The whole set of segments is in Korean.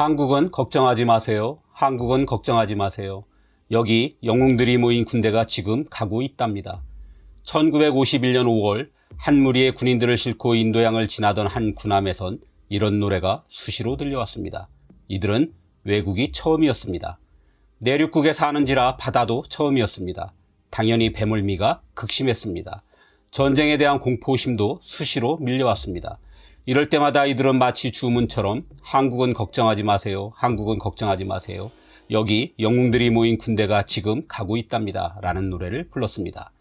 한국은 걱정하지 마세요. 한국은 걱정하지 마세요. 여기 영웅들이 모인 군대가 지금 가고 있답니다. 1951년 5월 한 무리의 군인들을 싣고 인도양을 지나던 한 군함에선 이런 노래가 수시로 들려왔습니다. 이들은 외국이 처음이었습니다. 내륙국에 사는지라 바다도 처음이었습니다. 당연히 배멀미가 극심했습니다. 전쟁에 대한 공포심도 수시로 밀려왔습니다. 이럴 때마다 이들은 마치 주문처럼 한국은 걱정하지 마세요. 한국은 걱정하지 마세요. 여기 영웅들이 모인 군대가 지금 가고 있답니다. 라는 노래를 불렀습니다.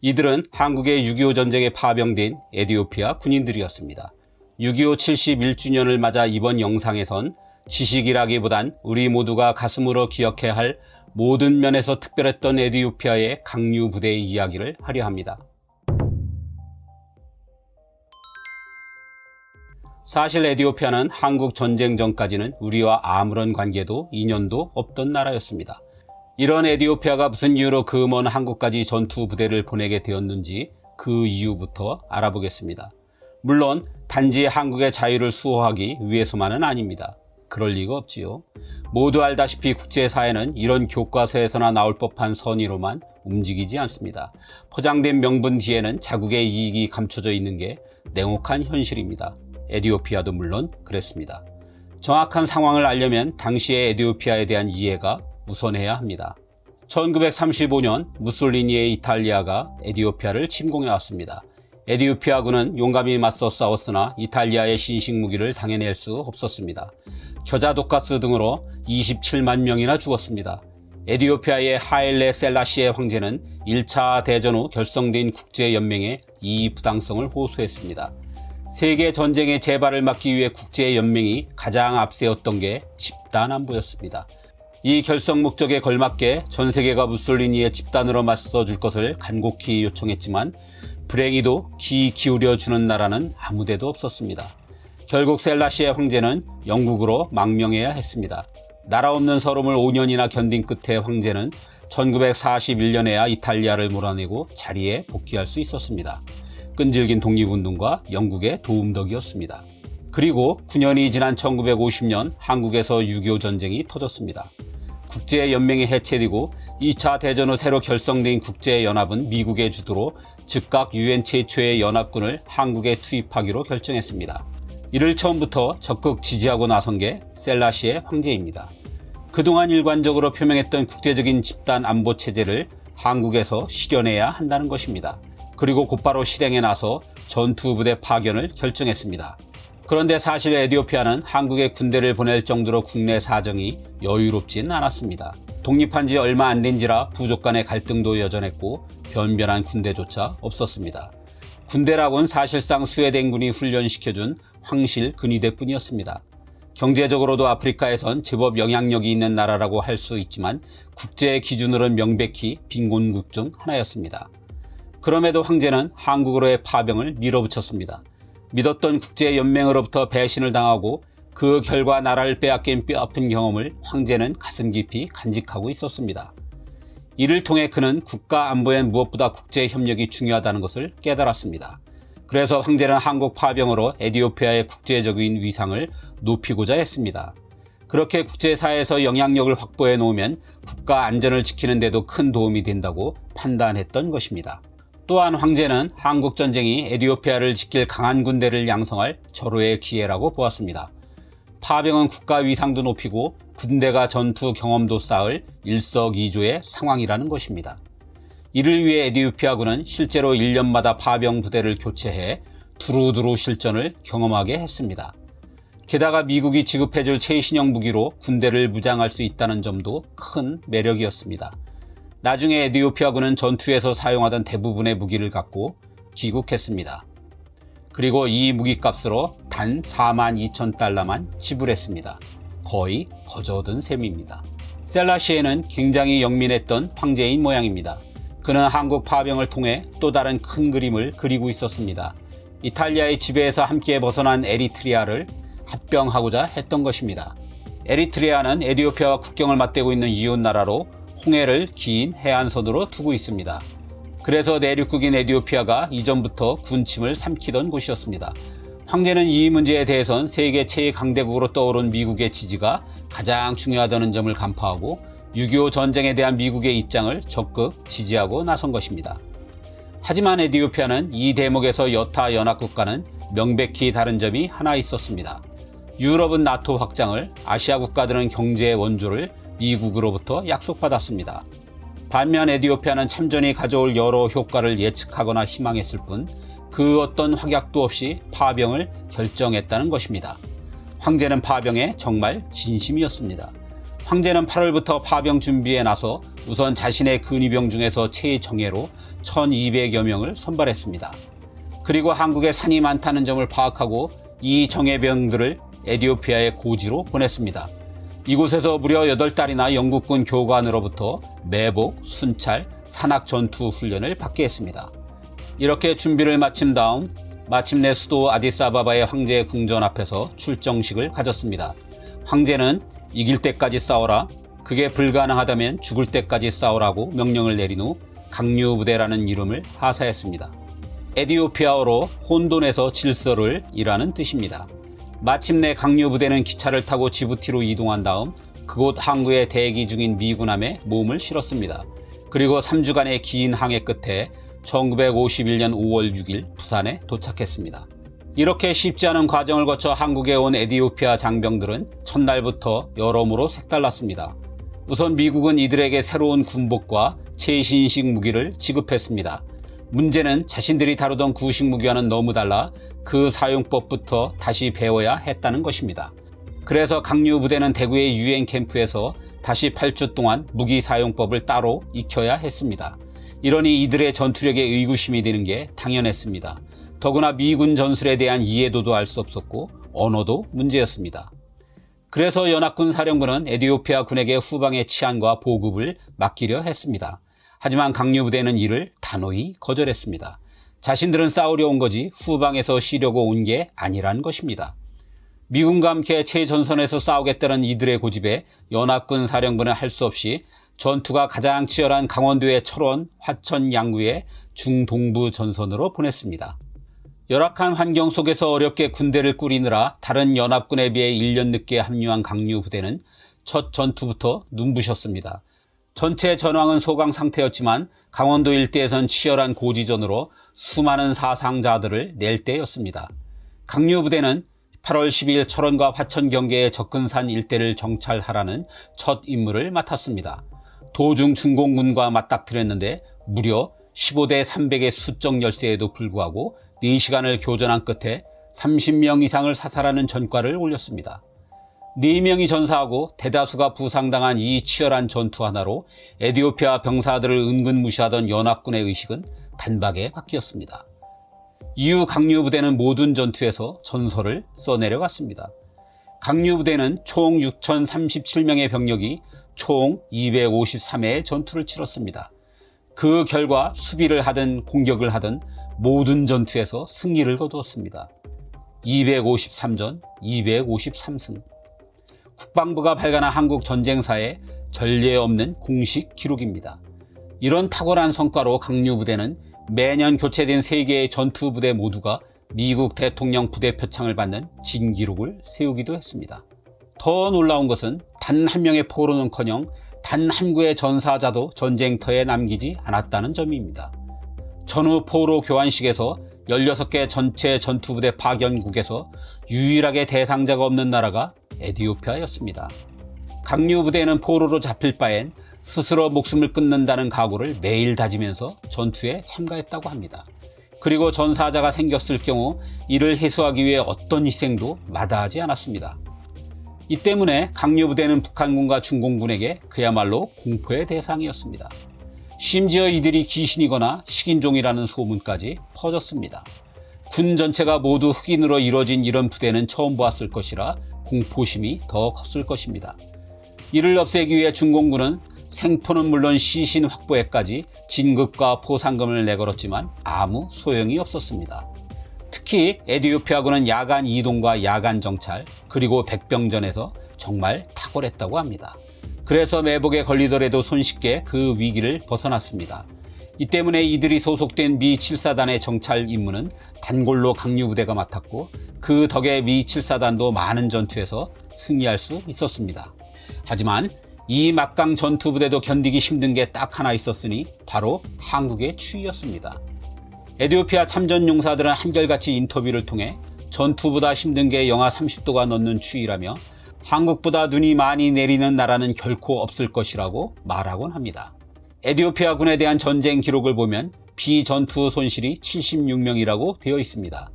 이들은 한국의 6.25 전쟁에 파병된 에티오피아 군인들이었습니다. 6.25 71주년을 맞아 이번 영상에선 지식이라기보단 우리 모두가 가슴으로 기억해야 할 모든 면에서 특별했던 에티오피아의 강류 부대의 이야기를 하려 합니다. 사실 에티오피아는 한국 전쟁 전까지는 우리와 아무런 관계도 인연도 없던 나라였습니다. 이런 에티오피아가 무슨 이유로 그 먼 한국까지 전투 부대를 보내게 되었는지 그 이유부터 알아보겠습니다. 물론 단지 한국의 자유를 수호하기 위해서만은 아닙니다. 그럴 리가 없지요. 모두 알다시피 국제사회는 이런 교과서에서나 나올 법한 선의로만 움직이지 않습니다. 포장된 명분 뒤에는 자국의 이익이 감춰져 있는 게 냉혹한 현실입니다. 에티오피아도 물론 그랬습니다. 정확한 상황을 알려면 당시의 에티오피아에 대한 이해가 우선해야 합니다. 1935년 무솔리니의 이탈리아가 에티오피아를 침공해왔습니다. 에티오피아군은 용감히 맞서 싸웠으나 이탈리아의 신식 무기를 당해낼 수 없었습니다. 겨자 독가스 등으로 27만 명이나 죽었습니다. 에티오피아의 하일레 셀라시에 황제는 1차 대전 후 결성된 국제연맹에 이 부당성을 호소했습니다. 세계 전쟁의 재발을 막기 위해 국제연맹이 가장 앞세웠던 게 집단 안보였습니다. 이 결성 목적에 걸맞게 전 세계가 무솔리니의 집단으로 맞서줄 것을 간곡히 요청했지만 불행히도 귀 기울여주는 나라는 아무데도 없었습니다. 결국 셀라시의 황제는 영국으로 망명해야 했습니다. 나라 없는 서름을 5년이나 견딘 끝에 황제는 1941년에야 이탈리아를 몰아내고 자리에 복귀할 수 있었습니다. 끈질긴 독립운동과 영국의 도움덕이었습니다. 그리고 9년이 지난 1950년 한국에서 6.25 전쟁이 터졌습니다. 국제연맹이 해체되고 2차 대전 후 새로 결성된 국제연합은 미국의 주도로 즉각 유엔 최초의 연합군을 한국에 투입하기로 결정했습니다. 이를 처음부터 적극 지지하고 나선 게 셀라시의 황제입니다. 그동안 일관적으로 표명했던 국제적인 집단 안보 체제를 한국에서 실현해야 한다는 것입니다. 그리고 곧바로 실행에 나서 전투부대 파견을 결정했습니다. 그런데 사실 에티오피아는 한국에 군대를 보낼 정도로 국내 사정이 여유롭진 않았습니다. 독립한 지 얼마 안 된지라 부족 간의 갈등도 여전했고 변변한 군대조차 없었습니다. 군대라고는 사실상 스웨덴 군이 훈련시켜준 황실 근위대뿐이었습니다. 경제적으로도 아프리카에선 제법 영향력이 있는 나라라고 할 수 있지만 국제 기준으로는 명백히 빈곤국 중 하나였습니다. 그럼에도 황제는 한국으로의 파병을 밀어붙였습니다. 믿었던 국제연맹으로부터 배신을 당하고 그 결과 나라를 빼앗긴 뼈아픈 경험을 황제는 가슴 깊이 간직하고 있었습니다. 이를 통해 그는 국가 안보엔 무엇보다 국제협력이 중요하다는 것을 깨달았습니다. 그래서 황제는 한국 파병으로 에티오피아의 국제적인 위상을 높이고자 했습니다. 그렇게 국제사회에서 영향력을 확보해 놓으면 국가 안전을 지키는 데도 큰 도움이 된다고 판단했던 것입니다. 또한 황제는 한국전쟁이 에티오피아를 지킬 강한 군대를 양성할 절호의 기회라고 보았습니다. 파병은 국가 위상도 높이고 군대가 전투 경험도 쌓을 일석이조의 상황이라는 것입니다. 이를 위해 에티오피아군은 실제로 1년마다 파병 부대를 교체해 두루두루 실전을 경험하게 했습니다. 게다가 미국이 지급해줄 최신형 무기로 군대를 무장할 수 있다는 점도 큰 매력이었습니다. 나중에 에티오피아군은 전투에서 사용하던 대부분의 무기를 갖고 귀국했습니다. 그리고 이 무기값으로 단 42,000달러만 지불했습니다. 거의 거저 얻은 셈입니다. 셀라시에는 굉장히 영민했던 황제인 모양입니다. 그는 한국 파병을 통해 또 다른 큰 그림을 그리고 있었습니다. 이탈리아의 지배에서 함께 벗어난 에리트리아를 합병하고자 했던 것입니다. 에리트리아는 에티오피아와 국경을 맞대고 있는 이웃나라로 홍해를 긴 해안선으로 두고 있습니다. 그래서 내륙국인 에티오피아가 이전부터 군침을 삼키던 곳이었습니다. 황제는 이 문제에 대해선 세계 제2강대국으로 떠오른 미국의 지지가 가장 중요하다는 점을 간파하고 6.25 전쟁에 대한 미국의 입장을 적극 지지하고 나선 것입니다. 하지만 에티오피아는 이 대목에서 여타 연합국과는 명백히 다른 점이 하나 있었습니다. 유럽은 나토 확장을, 아시아 국가들은 경제의 원조를 미국으로부터 약속받았습니다. 반면 에티오피아는 참전이 가져올 여러 효과를 예측하거나 희망했을 뿐 그 어떤 확약도 없이 파병을 결정했다는 것입니다. 황제는 파병에 정말 진심이었습니다. 황제는 8월부터 파병 준비에 나서 우선 자신의 근위병 중에서 최정예로 1200여 명을 선발했습니다. 그리고 한국에 산이 많다는 점을 파악하고 이 정예병들을 에티오피아의 고지로 보냈습니다. 이곳에서 무려 8달이나 영국군 교관으로부터 매복, 순찰, 산악 전투 훈련을 받게 했습니다. 이렇게 준비를 마친 다음 마침내 수도 아디스아바바의 황제의 궁전 앞에서 출정식을 가졌습니다. 황제는 이길 때까지 싸워라, 그게 불가능하다면 죽을 때까지 싸우라고 명령을 내린 후 강류부대라는 이름을 하사했습니다. 에티오피아어로 혼돈에서 질서를 이라는 뜻입니다. 마침내 강류부대는 기차를 타고 지부티로 이동한 다음 그곳 항구에 대기 중인 미군함에 몸을 실었습니다. 그리고 3주간의 긴 항해 끝에 1951년 5월 6일 부산에 도착했습니다. 이렇게 쉽지 않은 과정을 거쳐 한국에 온 에티오피아 장병들은 첫날부터 여러모로 색달랐습니다. 우선 미국은 이들에게 새로운 군복과 최신식 무기를 지급했습니다. 문제는 자신들이 다루던 구식 무기와는 너무 달라 그 사용법부터 다시 배워야 했다는 것입니다. 그래서 강류부대는 대구의 유엔 캠프에서 다시 8주 동안 무기 사용법을 따로 익혀야 했습니다. 이러니 이들의 전투력에 의구심이 드는 게 당연했습니다. 더구나 미군 전술에 대한 이해도도 알 수 없었고 언어도 문제였습니다. 그래서 연합군 사령부는 에티오피아 군에게 후방의 치안과 보급을 맡기려 했습니다. 하지만 강류부대는 이를 단호히 거절했습니다. 자신들은 싸우려 온 거지 후방에서 쉬려고 온 게 아니란 것입니다. 미군과 함께 최전선에서 싸우겠다는 이들의 고집에 연합군 사령부는 할 수 없이 전투가 가장 치열한 강원도의 철원, 화천 양구의 중동부 전선으로 보냈습니다. 열악한 환경 속에서 어렵게 군대를 꾸리느라 다른 연합군에 비해 1년 늦게 합류한 강류부대는 첫 전투부터 눈부셨습니다. 전체 전황은 소강 상태였지만 강원도 일대에선 치열한 고지전으로 수많은 사상자들을 낼 때였습니다. 강류부대는 8월 12일 철원과 화천 경계의 접근산 일대를 정찰하라는 첫 임무를 맡았습니다. 도중 중공군과 맞닥뜨렸는데 무려 15대 300의 수적 열세에도 불구하고 4시간을 교전한 끝에 30명 이상을 사살하는 전과를 올렸습니다. 4명이 전사하고 대다수가 부상당한 이 치열한 전투 하나로 에티오피아 병사들을 은근 무시하던 연합군의 의식은 단박에 바뀌었습니다. 이후 강류부대는 모든 전투에서 전설을 써내려갔습니다. 강류부대는 총 6,037명의 병력이 총 253회의 전투를 치렀습니다. 그 결과 수비를 하든 공격을 하든 모든 전투에서 승리를 거두었습니다. 253전 253승. 국방부가 발간한 한국 전쟁사에 전례 없는 공식 기록입니다. 이런 탁월한 성과로 강류부대는 매년 교체된 3개의 전투부대 모두가 미국 대통령 부대 표창을 받는 진기록을 세우기도 했습니다. 더 놀라운 것은 단 한 명의 포로는커녕 단 한 구의 전사자도 전쟁터에 남기지 않았다는 점입니다. 전후 포로 교환식에서 16개 전체 전투부대 파견국에서 유일하게 대상자가 없는 나라가 에티오피아였습니다. 강류부대는 포로로 잡힐 바엔 스스로 목숨을 끊는다는 각오를 매일 다지면서 전투에 참가했다고 합니다. 그리고 전사자가 생겼을 경우 이를 해소하기 위해 어떤 희생도 마다하지 않았습니다. 이 때문에 강류부대는 북한군과 중공군에게 그야말로 공포의 대상이었습니다. 심지어 이들이 귀신이거나 식인종이라는 소문까지 퍼졌습니다. 군 전체가 모두 흑인으로 이루어진 이런 부대는 처음 보았을 것이라 공포심이 더 컸을 것입니다. 이를 없애기 위해 중공군은 생포는 물론 시신 확보에까지 진급과 포상금을 내걸었지만 아무 소용이 없었습니다. 특히 에티오피아군은 야간 이동과 야간 정찰 그리고 백병전에서 정말 탁월했다고 합니다. 그래서 매복에 걸리더라도 손쉽게 그 위기를 벗어났습니다. 이 때문에 이들이 소속된 미 7사단의 정찰 임무는 단골로 강류 부대가 맡았고 그 덕에 미 7사단도 많은 전투에서 승리할 수 있었습니다. 하지만 이 막강 전투 부대도 견디기 힘든 게 딱 하나 있었으니 바로 한국의 추위였습니다. 에티오피아 참전 용사들은 한결같이 인터뷰를 통해 전투보다 힘든 게 영하 30도가 넘는 추위라며 한국보다 눈이 많이 내리는 나라는 결코 없을 것이라고 말하곤 합니다. 에티오피아군에 대한 전쟁 기록을 보면 비전투 손실이 76명이라고 되어 있습니다.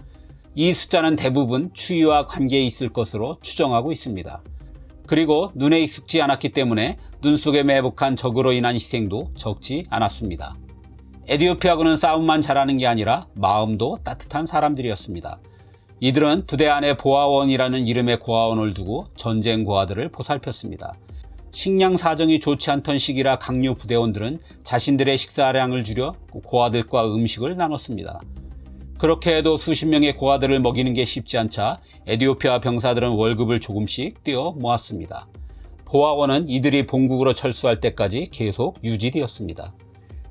이 숫자는 대부분 추위와 관계에 있을 것으로 추정하고 있습니다. 그리고 눈에 익숙지 않았기 때문에 눈 속에 매복한 적으로 인한 희생도 적지 않았습니다. 에티오피아군은 싸움만 잘하는 게 아니라 마음도 따뜻한 사람들이었습니다. 이들은 부대 안에 보아원이라는 이름의 고아원을 두고 전쟁 고아들을 보살폈습니다. 식량 사정이 좋지 않던 시기라 강류 부대원들은 자신들의 식사량을 줄여 고아들과 음식을 나눴습니다. 그렇게 해도 수십 명의 고아들을 먹이는 게 쉽지 않자 에티오피아 병사들은 월급을 조금씩 떼어 모았습니다. 보아원은 이들이 본국으로 철수할 때까지 계속 유지되었습니다.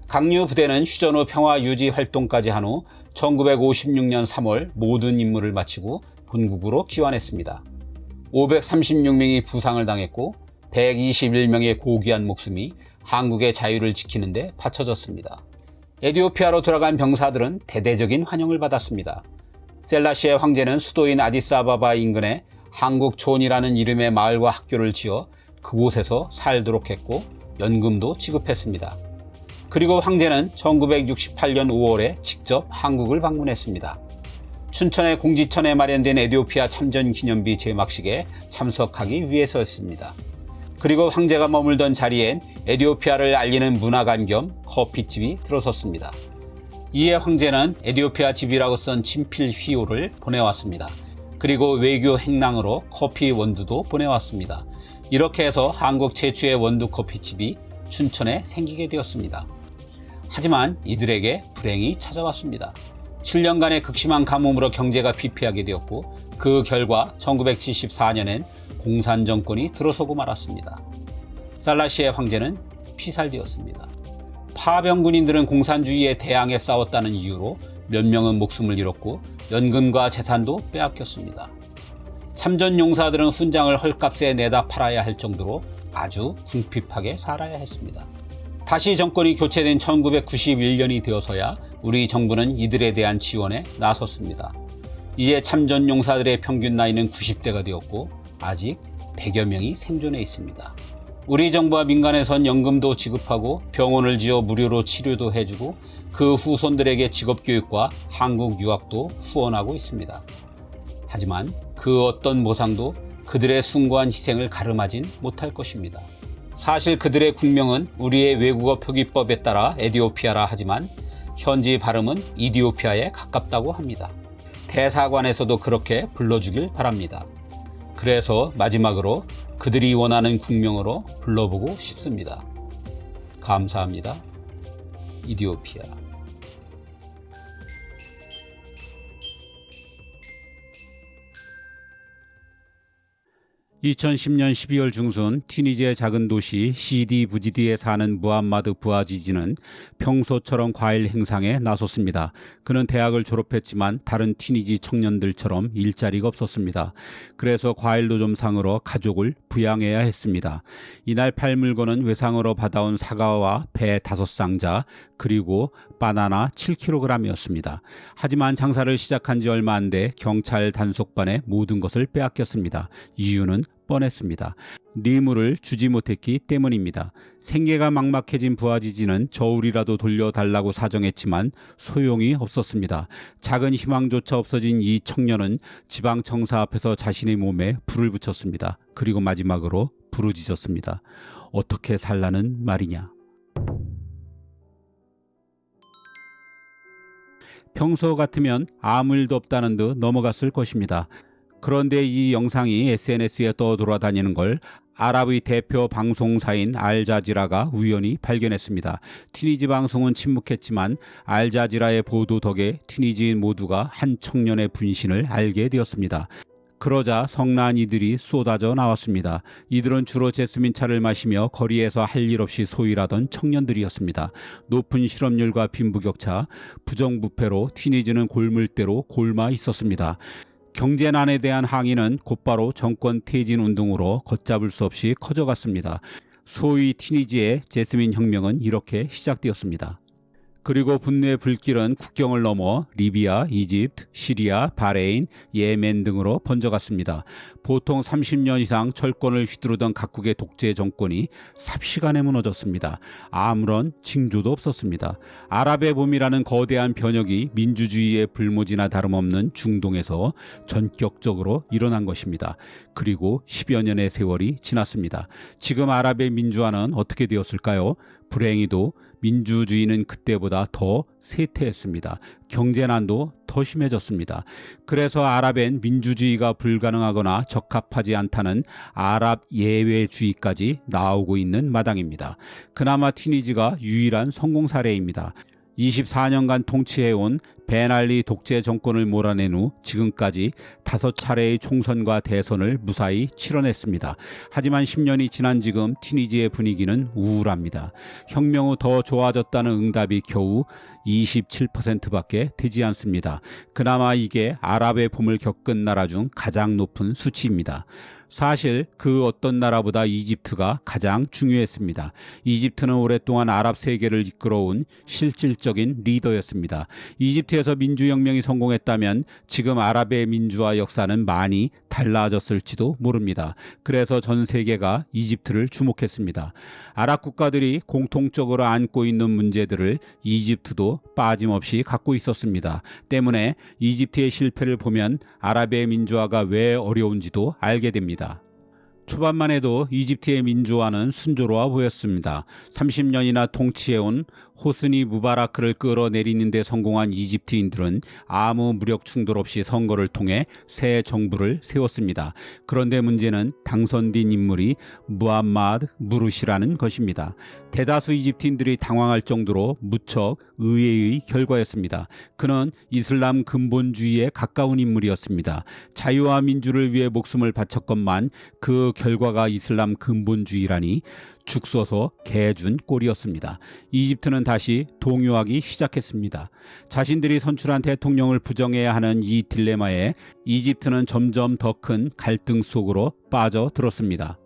강류 부대는 휴전 후 평화 유지 활동까지 한 후 1956년 3월 모든 임무를 마치고 본국으로 귀환했습니다. 536명이 부상을 당했고 121명의 고귀한 목숨이 한국의 자유를 지키는 데 바쳐졌습니다. 에티오피아로 돌아간 병사들은 대대적인 환영을 받았습니다. 셀라시의 황제는 수도인 아디스아바바 인근에 한국촌이라는 이름의 마을과 학교를 지어 그곳에서 살도록 했고 연금도 지급했습니다. 그리고 황제는 1968년 5월에 직접 한국을 방문했습니다. 춘천의 공지천에 마련된 에티오피아 참전 기념비 제막식에 참석하기 위해서였습니다. 그리고 황제가 머물던 자리엔 에티오피아를 알리는 문화관 겸 커피집이 들어섰습니다. 이에 황제는 에티오피아 집이라고 쓴 친필 휘호를 보내왔습니다. 그리고 외교 행랑으로 커피 원두도 보내왔습니다. 이렇게 해서 한국 최초의 원두 커피집이 춘천에 생기게 되었습니다. 하지만 이들에게 불행이 찾아왔습니다. 7년간의 극심한 가뭄으로 경제가 피폐하게 되었고 그 결과 1974년엔 공산 정권이 들어서고 말았습니다. 살라시의 황제는 피살되었습니다. 파병 군인들은 공산주의에 대항해 싸웠다는 이유로 몇 명은 목숨을 잃었고 연금과 재산도 빼앗겼습니다. 참전 용사들은 훈장을 헐값에 내다 팔아야 할 정도로 아주 궁핍하게 살아야 했습니다. 다시 정권이 교체된 1991년이 되어서야 우리 정부는 이들에 대한 지원에 나섰습니다. 이제 참전 용사들의 평균 나이는 90대가 되었고 아직 100여 명이 생존해 있습니다. 우리 정부와 민간에선 연금도 지급하고 병원을 지어 무료로 치료도 해주고 그 후손들에게 직업교육과 한국 유학도 후원하고 있습니다. 하지만 그 어떤 보상도 그들의 숭고한 희생을 가름하진 못할 것입니다. 사실 그들의 국명은 우리의 외국어 표기법에 따라 에티오피아라 하지만 현지 발음은 이디오피아에 가깝다고 합니다. 대사관에서도 그렇게 불러주길 바랍니다. 그래서 마지막으로 그들이 원하는 국명으로 불러보고 싶습니다. 감사합니다. 이디오피아. 2010년 12월 중순 튀니지의 작은 도시 시디 부지디에 사는 무함마드 부아지지는 평소처럼 과일 행상에 나섰습니다. 그는 대학을 졸업했지만 다른 튀니지 청년들처럼 일자리가 없었습니다. 그래서 과일 노점상으로 가족을 부양해야 했습니다. 이날 팔 물건은 외상으로 받아온 사과와 배 5상자 그리고 바나나 7kg이었습니다. 하지만 장사를 시작한 지 얼마 안 돼 경찰 단속반에 모든 것을 빼앗겼습니다. 이유는 뻔했습니다. 뇌물을 주지 못했기 때문입니다. 생계가 막막해진 부아지지는 저울이라도 돌려달라고 사정했지만 소용이 없었습니다. 작은 희망조차 없어진 이 청년은 지방청사 앞에서 자신의 몸에 불을 붙였습니다. 그리고 마지막으로 부르짖었습니다. 어떻게 살라는 말이냐. 평소 같으면 아무 일도 없다는 듯 넘어갔을 것입니다. 그런데 이 영상이 SNS에 떠돌아다니는 걸 아랍의 대표 방송사인 알자지라가 우연히 발견했습니다. 튀니지 방송은 침묵했지만 알자지라의 보도 덕에 튀니지인 모두가 한 청년의 분신을 알게 되었습니다. 그러자 성난 이들이 쏟아져 나왔습니다. 이들은 주로 제스민 차를 마시며 거리에서 할 일 없이 소일하던 청년들이었습니다. 높은 실업률과 빈부격차, 부정부패로 티니지는 골물대로 골마 있었습니다. 경제난에 대한 항의는 곧바로 정권 퇴진 운동으로 걷잡을 수 없이 커져갔습니다. 소위 티니지의 제스민 혁명은 이렇게 시작되었습니다. 그리고 분노의 불길은 국경을 넘어 리비아, 이집트, 시리아, 바레인, 예멘 등으로 번져갔습니다. 보통 30년 이상 철권을 휘두르던 각국의 독재 정권이 삽시간에 무너졌습니다. 아무런 징조도 없었습니다. 아랍의 봄이라는 거대한 변혁이 민주주의의 불모지나 다름없는 중동에서 전격적으로 일어난 것입니다. 그리고 10여 년의 세월이 지났습니다. 지금 아랍의 민주화는 어떻게 되었을까요? 불행히도 민주주의는 그때보다 더 쇠퇴했습니다. 경제난도 더 심해졌습니다. 그래서 아랍엔 민주주의가 불가능하거나 적합하지 않다는 아랍 예외주의까지 나오고 있는 마당입니다. 그나마 튀니지가 유일한 성공 사례입니다. 24년간 통치해온 벤알리 독재 정권을 몰아낸 후 지금까지 5차례의 총선과 대선을 무사히 치러냈습니다. 하지만 10년이 지난 지금 튀니지의 분위기는 우울합니다. 혁명 후 더 좋아졌다는 응답이 겨우 27%밖에 되지 않습니다. 그나마 이게 아랍의 봄을 겪은 나라 중 가장 높은 수치입니다. 사실 그 어떤 나라보다 이집트가 가장 중요했습니다. 이집트는 오랫동안 아랍 세계를 이끌어온 실질적인 리더였습니다. 이집트에서 민주혁명이 성공했다면 지금 아랍의 민주화 역사는 많이 달라졌을지도 모릅니다. 그래서 전 세계가 이집트를 주목했습니다. 아랍 국가들이 공통적으로 안고 있는 문제들을 이집트도 빠짐없이 갖고 있었습니다. 때문에 이집트의 실패를 보면 아랍의 민주화가 왜 어려운지도 알게 됩니다. 초반만 해도 이집트의 민주화는 순조로워 보였습니다. 30년이나 통치해온 호스니 무바라크를 끌어내리는 데 성공한 이집트인들은 아무 무력 충돌 없이 선거를 통해 새 정부를 세웠습니다. 그런데 문제는 당선된 인물이 무함마드 무르시라는 것입니다. 대다수 이집트인들이 당황할 정도로 무척 의외의 결과였습니다. 그는 이슬람 근본주의에 가까운 인물이었습니다. 자유와 민주를 위해 목숨을 바쳤건만 그 결과가 이슬람 근본주의라니 죽서서 개준 꼴이었습니다. 이집트는 다시 동요하기 시작했습니다. 자신들이 선출한 대통령을 부정해야 하는 이 딜레마에 이집트는 점점 더 큰 갈등 속으로 빠져들었습니다.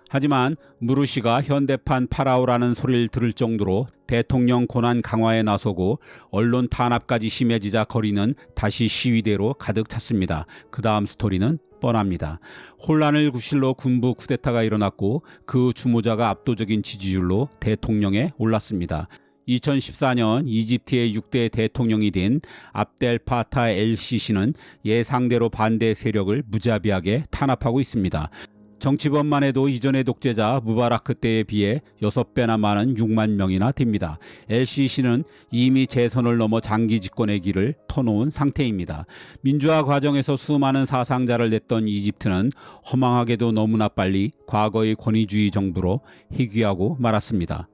하지만 무르시가 현대판 파라오라는 소리를 들을 정도로 대통령 권한 강화에 나서고 언론 탄압까지 심해지자 거리는 다시 시위대로 가득 찼습니다. 그 다음 스토리는 뻔합니다. 혼란을 구실로 군부 쿠데타가 일어났고 그 주모자가 압도적인 지지율로 대통령에 올랐습니다. 2014년 이집트의 6대 대통령이 된 압델 파타 엘 시시는 예상대로 반대 세력을 무자비하게 탄압하고 있습니다. 정치범만 해도 이전의 독재자 무바라크 때에 비해 6배나 많은 6만 명이나 됩니다. LCC는 이미 재선을 넘어 장기 집권의 길을 터놓은 상태입니다. 민주화 과정에서 수많은 사상자를 냈던 이집트는 허망하게도 너무나 빨리 과거의 권위주의 정부로 회귀하고 말았습니다.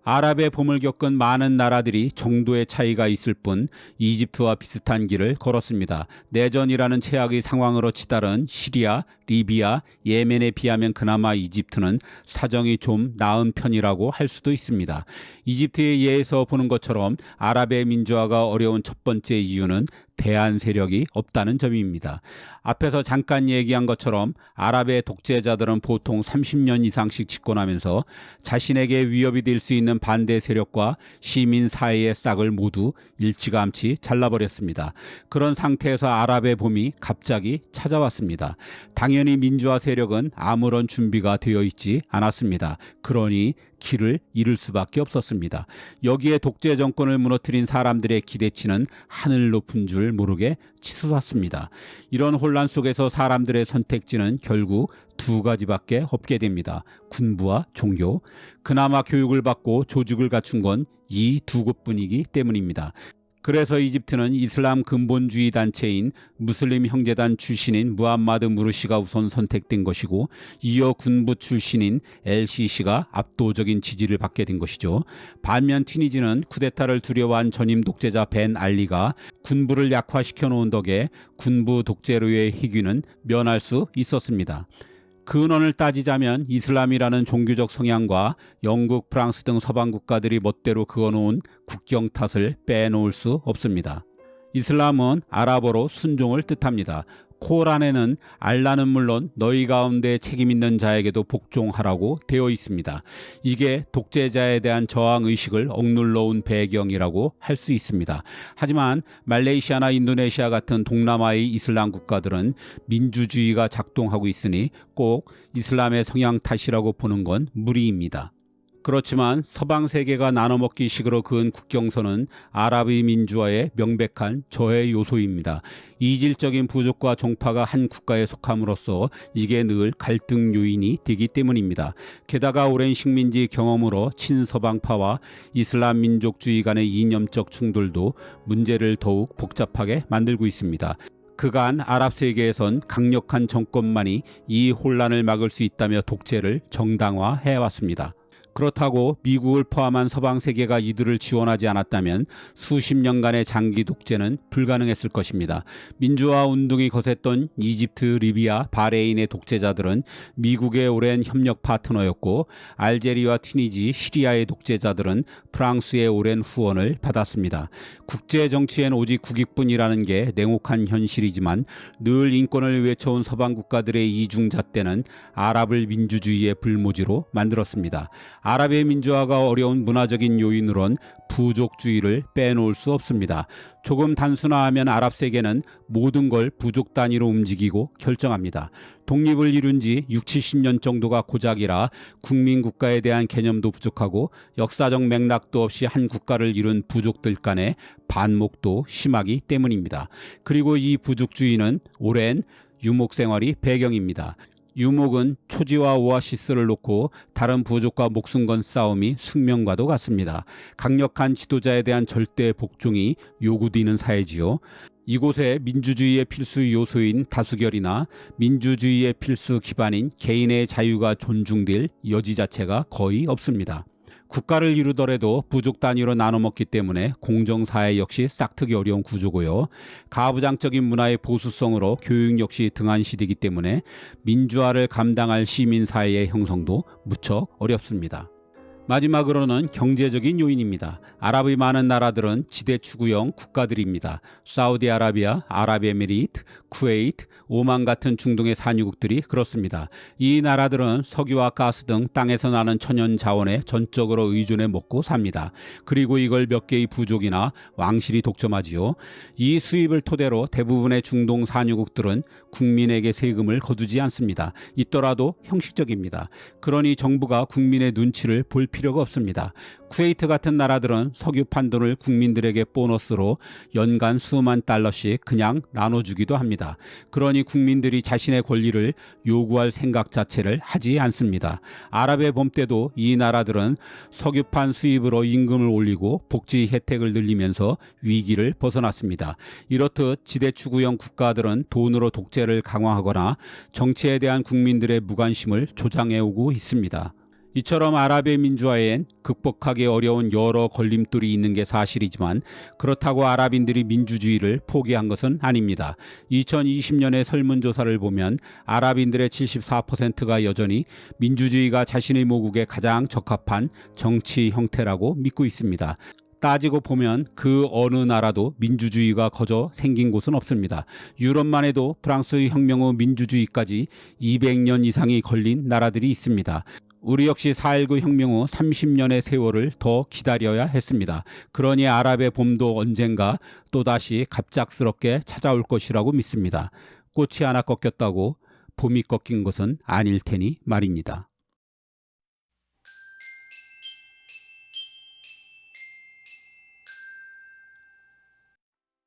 아랍의 봄을 겪은 많은 나라들이 정도의 차이가 있을 뿐 이집트와 비슷한 길을 걸었습니다. 내전이라는 최악의 상황으로 치달은 시리아, 리비아, 예멘에 비하면 그나마 이집트는 사정이 좀 나은 편이라고 할 수도 있습니다. 이집트의 예에서 보는 것처럼 아랍의 민주화가 어려운 첫 번째 이유는 대안 세력이 없다는 점입니다. 앞에서 잠깐 얘기한 것처럼 아랍의 독재자들은 보통 30년 이상씩 집권하면서 자신에게 위협이 될 수 있는 반대 세력과 시민 사회의 싹을 모두 일찌감치 잘라버렸습니다. 그런 상태에서 아랍의 봄이 갑자기 찾아왔습니다. 당연히 민주화 세력은 아무런 준비가 되어 있지 않았습니다. 그러니 길을 잃을 수밖에 없었습니다. 여기에 독재 정권을 무너뜨린 사람들의 기대치는 하늘 높은 줄 모르게 치솟았습니다. 이런 혼란 속에서 사람들의 선택지는 결국 두 가지밖에 없게 됩니다. 군부와 종교. 그나마 교육을 받고 조직을 갖춘 건 이 두 곳뿐이기 때문입니다. 그래서 이집트는 이슬람 근본주의 단체인 무슬림 형제단 출신인 무함마드 무르시가 우선 선택된 것이고, 이어 군부 출신인 LCC가 압도적인 지지를 받게 된 것이죠. 반면 튀니지는 쿠데타를 두려워한 전임 독재자 벤 알리가 군부를 약화시켜 놓은 덕에 군부 독재로의 희귀는 면할 수 있었습니다. 근원을 따지자면 이슬람이라는 종교적 성향과 영국, 프랑스 등 서방 국가들이 멋대로 그어놓은 국경 탓을 빼놓을 수 없습니다. 이슬람은 아랍어로 순종을 뜻합니다. 코란에는 알라는 물론 너희 가운데 책임 있는 자에게도 복종하라고 되어 있습니다. 이게 독재자에 대한 저항의식을 억눌러 온 배경이라고 할 수 있습니다. 하지만 말레이시아나 인도네시아 같은 동남아의 이슬람 국가들은 민주주의가 작동하고 있으니 꼭 이슬람의 성향 탓이라고 보는 건 무리입니다. 그렇지만 서방 세계가 나눠먹기 식으로 그은 국경선은 아랍의 민주화의 명백한 저해 요소입니다. 이질적인 부족과 종파가 한 국가에 속함으로써 이게 늘 갈등 요인이 되기 때문입니다. 게다가 오랜 식민지 경험으로 친서방파와 이슬람 민족주의 간의 이념적 충돌도 문제를 더욱 복잡하게 만들고 있습니다. 그간 아랍 세계에선 강력한 정권만이 이 혼란을 막을 수 있다며 독재를 정당화해왔습니다. 그렇다고 미국을 포함한 서방 세계가 이들을 지원하지 않았다면 수십 년간의 장기 독재는 불가능했을 것입니다. 민주화 운동이 거셌던 이집트, 리비아, 바레인의 독재자들은 미국의 오랜 협력 파트너였고, 알제리와 튀니지, 시리아의 독재자들은 프랑스의 오랜 후원을 받았습니다. 국제 정치엔 오직 국익뿐이라는 게 냉혹한 현실이지만 늘 인권을 외쳐온 서방 국가들의 이중잣대는 아랍을 민주주의의 불모지로 만들었습니다. 아랍의 민주화가 어려운 문화적인 요인으론 부족주의를 빼놓을 수 없습니다. 조금 단순화하면 아랍 세계는 모든 걸 부족 단위로 움직이고 결정합니다. 독립을 이룬 지 60-70년 정도가 고작이라 국민국가에 대한 개념도 부족하고 역사적 맥락도 없이 한 국가를 이룬 부족들 간의 반목도 심하기 때문입니다. 그리고 이 부족주의는 오랜 유목 생활이 배경입니다. 유목은 초지와 오아시스를 놓고 다른 부족과 목숨 건 싸움이 숙명과도 같습니다. 강력한 지도자에 대한 절대 복종이 요구되는 사회지요. 이곳에 민주주의의 필수 요소인 다수결이나 민주주의의 필수 기반인 개인의 자유가 존중될 여지 자체가 거의 없습니다. 국가를 이루더라도 부족 단위로 나눠먹기 때문에 공정사회 역시 싹트기 어려운 구조고요. 가부장적인 문화의 보수성으로 교육 역시 등한시되기 때문에 민주화를 감당할 시민사회의 형성도 무척 어렵습니다. 마지막으로는 경제적인 요인입니다. 아랍의 많은 나라들은 지대추구형 국가들입니다. 사우디아라비아, 아랍에미리트, 쿠웨이트, 오만 같은 중동의 산유국들이 그렇습니다. 이 나라들은 석유와 가스 등 땅에서 나는 천연 자원에 전적으로 의존해 먹고 삽니다. 그리고 이걸 몇 개의 부족이나 왕실이 독점하지요. 이 수입을 토대로 대부분의 중동 산유국들은 국민에게 세금을 거두지 않습니다. 있더라도 형식적입니다. 그러니 정부가 국민의 눈치를 볼 필요가 없습니다. 쿠웨이트 같은 나라들은 석유 판돈을 국민들에게 보너스로 연간 수만 달러씩 그냥 나눠주기도 합니다. 그러니 국민들이 자신의 권리를 요구할 생각 자체를 하지 않습니다. 아랍의 봄 때도 이 나라들은 석유판 수입으로 임금을 올리고 복지 혜택을 늘리면서 위기를 벗어났습니다. 이렇듯 지대추구형 국가들은 돈으로 독재를 강화하거나 정치에 대한 국민들의 무관심을 조장해오고 있습니다. 이처럼 아랍의 민주화엔 극복하기 어려운 여러 걸림돌이 있는 게 사실이지만 그렇다고 아랍인들이 민주주의를 포기한 것은 아닙니다. 2020년의 설문조사를 보면 아랍인들의 74%가 여전히 민주주의가 자신의 모국에 가장 적합한 정치 형태라고 믿고 있습니다. 따지고 보면 그 어느 나라도 민주주의가 거저 생긴 곳은 없습니다. 유럽만 해도 프랑스의 혁명 후 민주주의까지 200년 이상이 걸린 나라들이 있습니다. 우리 역시 4.19 혁명 후 30년의 세월을 더 기다려야 했습니다. 그러니 아랍의 봄도 언젠가 또다시 갑작스럽게 찾아올 것이라고 믿습니다. 꽃이 하나 꺾였다고 봄이 꺾인 것은 아닐 테니 말입니다.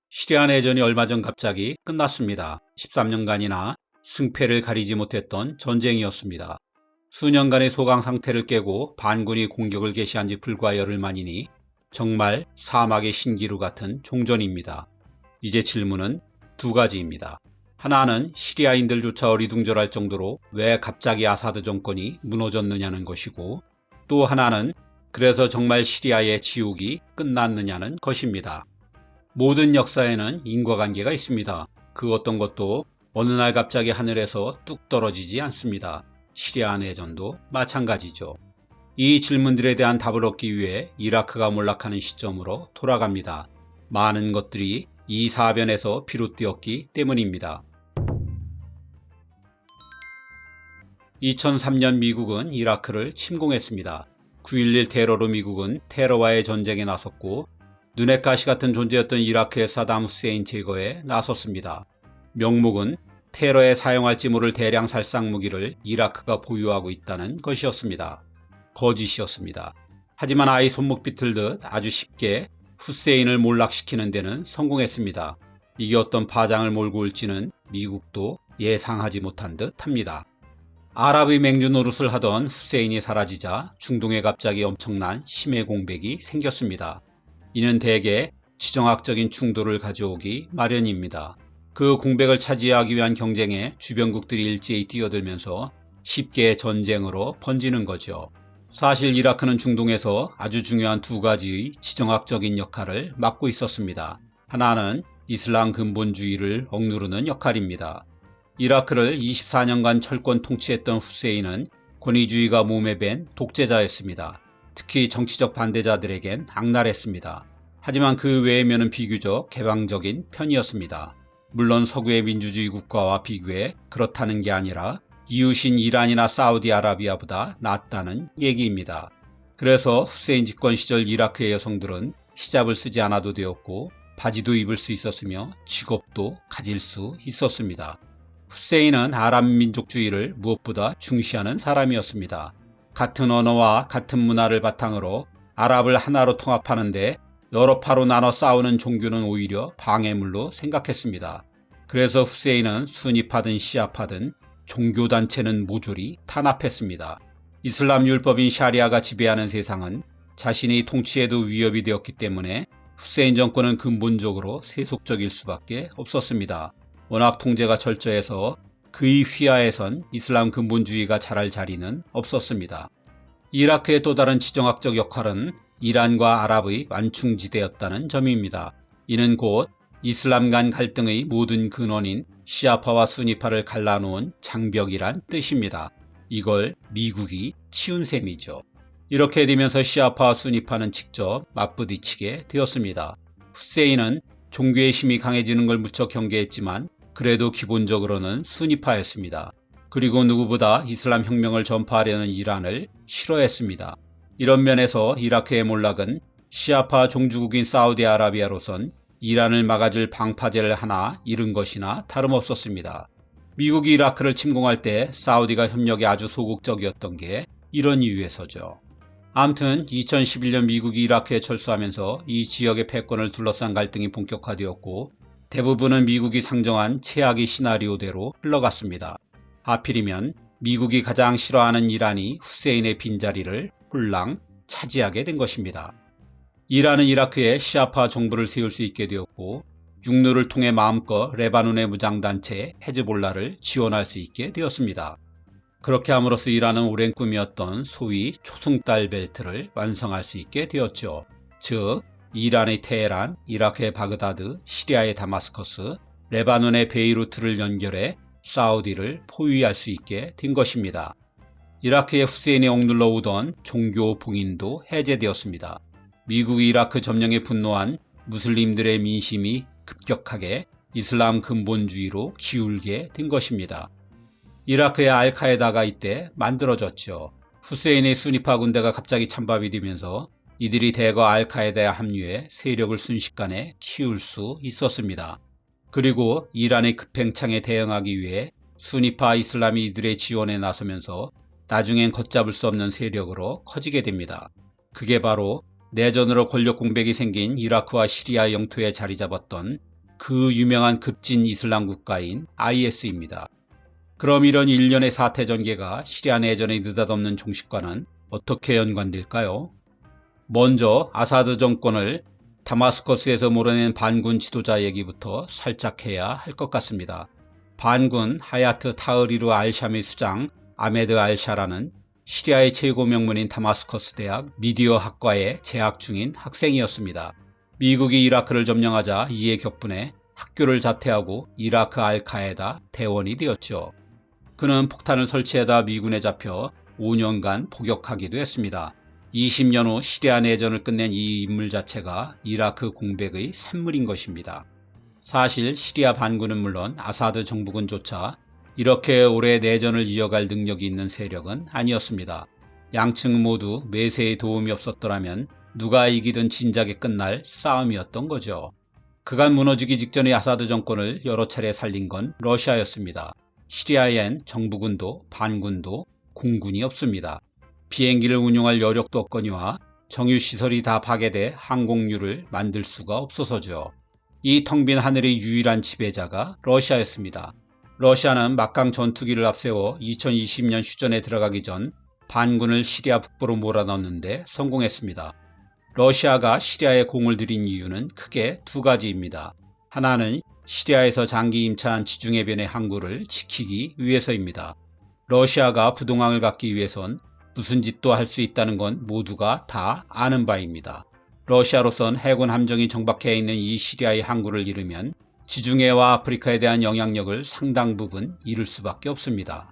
시리아 내전이 얼마 전 갑자기 끝났습니다. 13년간이나 승패를 가리지 못했던 전쟁이었습니다. 수년간의 소강 상태를 깨고 반군이 공격을 개시한 지 불과 열흘 만이니 정말 사막의 신기루 같은 종전입니다. 이제 질문은 두 가지입니다. 하나는 시리아인들조차 어리둥절할 정도로 왜 갑자기 아사드 정권이 무너졌느냐는 것이고, 또 하나는 그래서 정말 시리아의 지옥이 끝났느냐는 것입니다. 모든 역사에는 인과관계가 있습니다. 그 어떤 것도 어느 날 갑자기 하늘에서 뚝 떨어지지 않습니다. 시리아 내전도 마찬가지죠. 이 질문들에 대한 답을 얻기 위해 이라크가 몰락하는 시점으로 돌아갑니다. 많은 것들이 이 사변에서 비롯되었기 때문입니다. 2003년 미국은 이라크를 침공했습니다. 9.11 테러로 미국은 테러와의 전쟁에 나섰고, 눈의 가시 같은 존재였던 이라크의 사담 후세인 제거에 나섰습니다. 명목은 테러에 사용할지 모를 대량 살상 무기를 이라크가 보유하고 있다는 것이었습니다. 거짓이었습니다. 하지만 아이 손목 비틀듯 아주 쉽게 후세인을 몰락시키는 데는 성공했습니다. 이게 어떤 파장을 몰고 올지는 미국도 예상하지 못한 듯 합니다. 아랍의 맹주 노릇을 하던 후세인이 사라지자 중동에 갑자기 엄청난 심해 공백이 생겼습니다. 이는 대개 지정학적인 충돌을 가져오기 마련입니다. 그 공백을 차지하기 위한 경쟁에 주변국들이 일제히 뛰어들면서 쉽게 전쟁으로 번지는 거죠. 사실 이라크는 중동에서 아주 중요한 두 가지의 지정학적인 역할을 맡고 있었습니다. 하나는 이슬람 근본주의를 억누르는 역할입니다. 이라크를 24년간 철권 통치했던 후세인은 권위주의가 몸에 밴 독재자였습니다. 특히 정치적 반대자들에겐 악랄했습니다. 하지만 그 외면은 비교적 개방적인 편이었습니다. 물론 서구의 민주주의 국가와 비교해 그렇다는 게 아니라 이웃인 이란이나 사우디아라비아보다 낫다는 얘기입니다. 그래서 후세인 집권 시절 이라크의 여성들은 히잡을 쓰지 않아도 되었고, 바지도 입을 수 있었으며 직업도 가질 수 있었습니다. 후세인은 아랍 민족주의를 무엇보다 중시하는 사람이었습니다. 같은 언어와 같은 문화를 바탕으로 아랍을 하나로 통합하는데 여러 파로 나눠 싸우는 종교는 오히려 방해물로 생각했습니다. 그래서 후세인은 수니파든 시아파든 종교단체는 모조리 탄압했습니다. 이슬람 율법인 샤리아가 지배하는 세상은 자신이 통치에도 위협이 되었기 때문에 후세인 정권은 근본적으로 세속적일 수밖에 없었습니다. 워낙 통제가 철저해서 그의 휘하에선 이슬람 근본주의가 자랄 자리는 없었습니다. 이라크의 또 다른 지정학적 역할은 이란과 아랍의 완충지대였다는 점입니다. 이는 곧 이슬람 간 갈등의 모든 근원인 시아파와 수니파를 갈라놓은 장벽이란 뜻입니다. 이걸 미국이 치운 셈이죠. 이렇게 되면서 시아파와 수니파는 직접 맞부딪히게 되었습니다. 후세인은 종교의 힘이 강해지는 걸 무척 경계했지만 그래도 기본적으로는 수니파였습니다. 그리고 누구보다 이슬람 혁명을 전파하려는 이란을 싫어했습니다. 이런 면에서 이라크의 몰락은 시아파 종주국인 사우디아라비아로선 이란을 막아줄 방파제를 하나 잃은 것이나 다름없었습니다. 미국이 이라크를 침공할 때 사우디가 협력에 아주 소극적이었던 게 이런 이유에서죠. 아무튼 2011년 미국이 이라크에 철수하면서 이 지역의 패권을 둘러싼 갈등이 본격화되었고, 대부분은 미국이 상정한 최악의 시나리오대로 흘러갔습니다. 하필이면 미국이 가장 싫어하는 이란이 후세인의 빈자리를 홀랑 차지하게 된 것입니다. 이란은 이라크에 시아파 정부를 세울 수 있게 되었고, 육로를 통해 마음껏 레바논의 무장단체 헤즈볼라를 지원할 수 있게 되었습니다. 그렇게 함으로써 이란은 오랜 꿈이었던 소위 초승달 벨트를 완성할 수 있게 되었죠. 즉, 이란의 테헤란, 이라크의 바그다드, 시리아의 다마스커스, 레바논의 베이루트를 연결해 사우디를 포위할 수 있게 된 것입니다. 이라크의 후세인이 억눌러 오던 종교 봉인도 해제되었습니다. 미국이 이라크 점령에 분노한 무슬림들의 민심이 급격하게 이슬람 근본주의로 기울게 된 것입니다. 이라크의 알카에다가 이때 만들어졌죠. 후세인의 수니파 군대가 갑자기 찬밥이 되면서 이들이 대거 알카에다에 합류해 세력을 순식간에 키울 수 있었습니다. 그리고 이란의 급행창에 대응하기 위해 수니파 이슬람이 이들의 지원에 나서면서 나중엔 걷잡을 수 없는 세력으로 커지게 됩니다. 그게 바로 내전으로 권력 공백이 생긴 이라크와 시리아 영토에 자리 잡았던 그 유명한 급진 이슬람 국가인 IS입니다. 그럼 이런 일련의 사태 전개가 시리아 내전의 느닷없는 종식과는 어떻게 연관될까요? 먼저 아사드 정권을 다마스커스에서 몰아낸 반군 지도자 얘기부터 살짝 해야 할 것 같습니다. 반군 하야트 타흐리르 알샤미 수장 아메드 알샤라는 시리아의 최고 명문인 다마스커스 대학 미디어 학과에 재학 중인 학생이었습니다. 미국이 이라크를 점령하자 이에 격분해 학교를 자퇴하고 이라크 알카에다 대원이 되었죠. 그는 폭탄을 설치하다 미군에 잡혀 5년간 복역하기도 했습니다. 20년 후 시리아 내전을 끝낸 이 인물 자체가 이라크 공백의 산물인 것입니다. 사실 시리아 반군은 물론 아사드 정부군조차 이렇게 오래 내전을 이어갈 능력이 있는 세력은 아니었습니다. 양측 모두 매세의 도움이 없었더라면 누가 이기든 진작에 끝날 싸움이었던 거죠. 그간 무너지기 직전의 아사드 정권을 여러 차례 살린 건 러시아였습니다. 시리아엔 정부군도 반군도 공군이 없습니다. 비행기를 운용할 여력도 없거니와 정유시설이 다 파괴돼 항공유를 만들 수가 없어서죠. 이 텅 빈 하늘의 유일한 지배자가 러시아였습니다. 러시아는 막강 전투기를 앞세워 2020년 휴전에 들어가기 전 반군을 시리아 북부로 몰아넣는데 성공했습니다. 러시아가 시리아에 공을 들인 이유는 크게 두 가지입니다. 하나는 시리아에서 장기 임차한 지중해변의 항구를 지키기 위해서입니다. 러시아가 부동항을 갖기 위해선 무슨 짓도 할 수 있다는 건 모두가 다 아는 바입니다. 러시아로선 해군 함정이 정박해 있는 이 시리아의 항구를 잃으면 지중해와 아프리카에 대한 영향력을 상당 부분 잃을 수밖에 없습니다.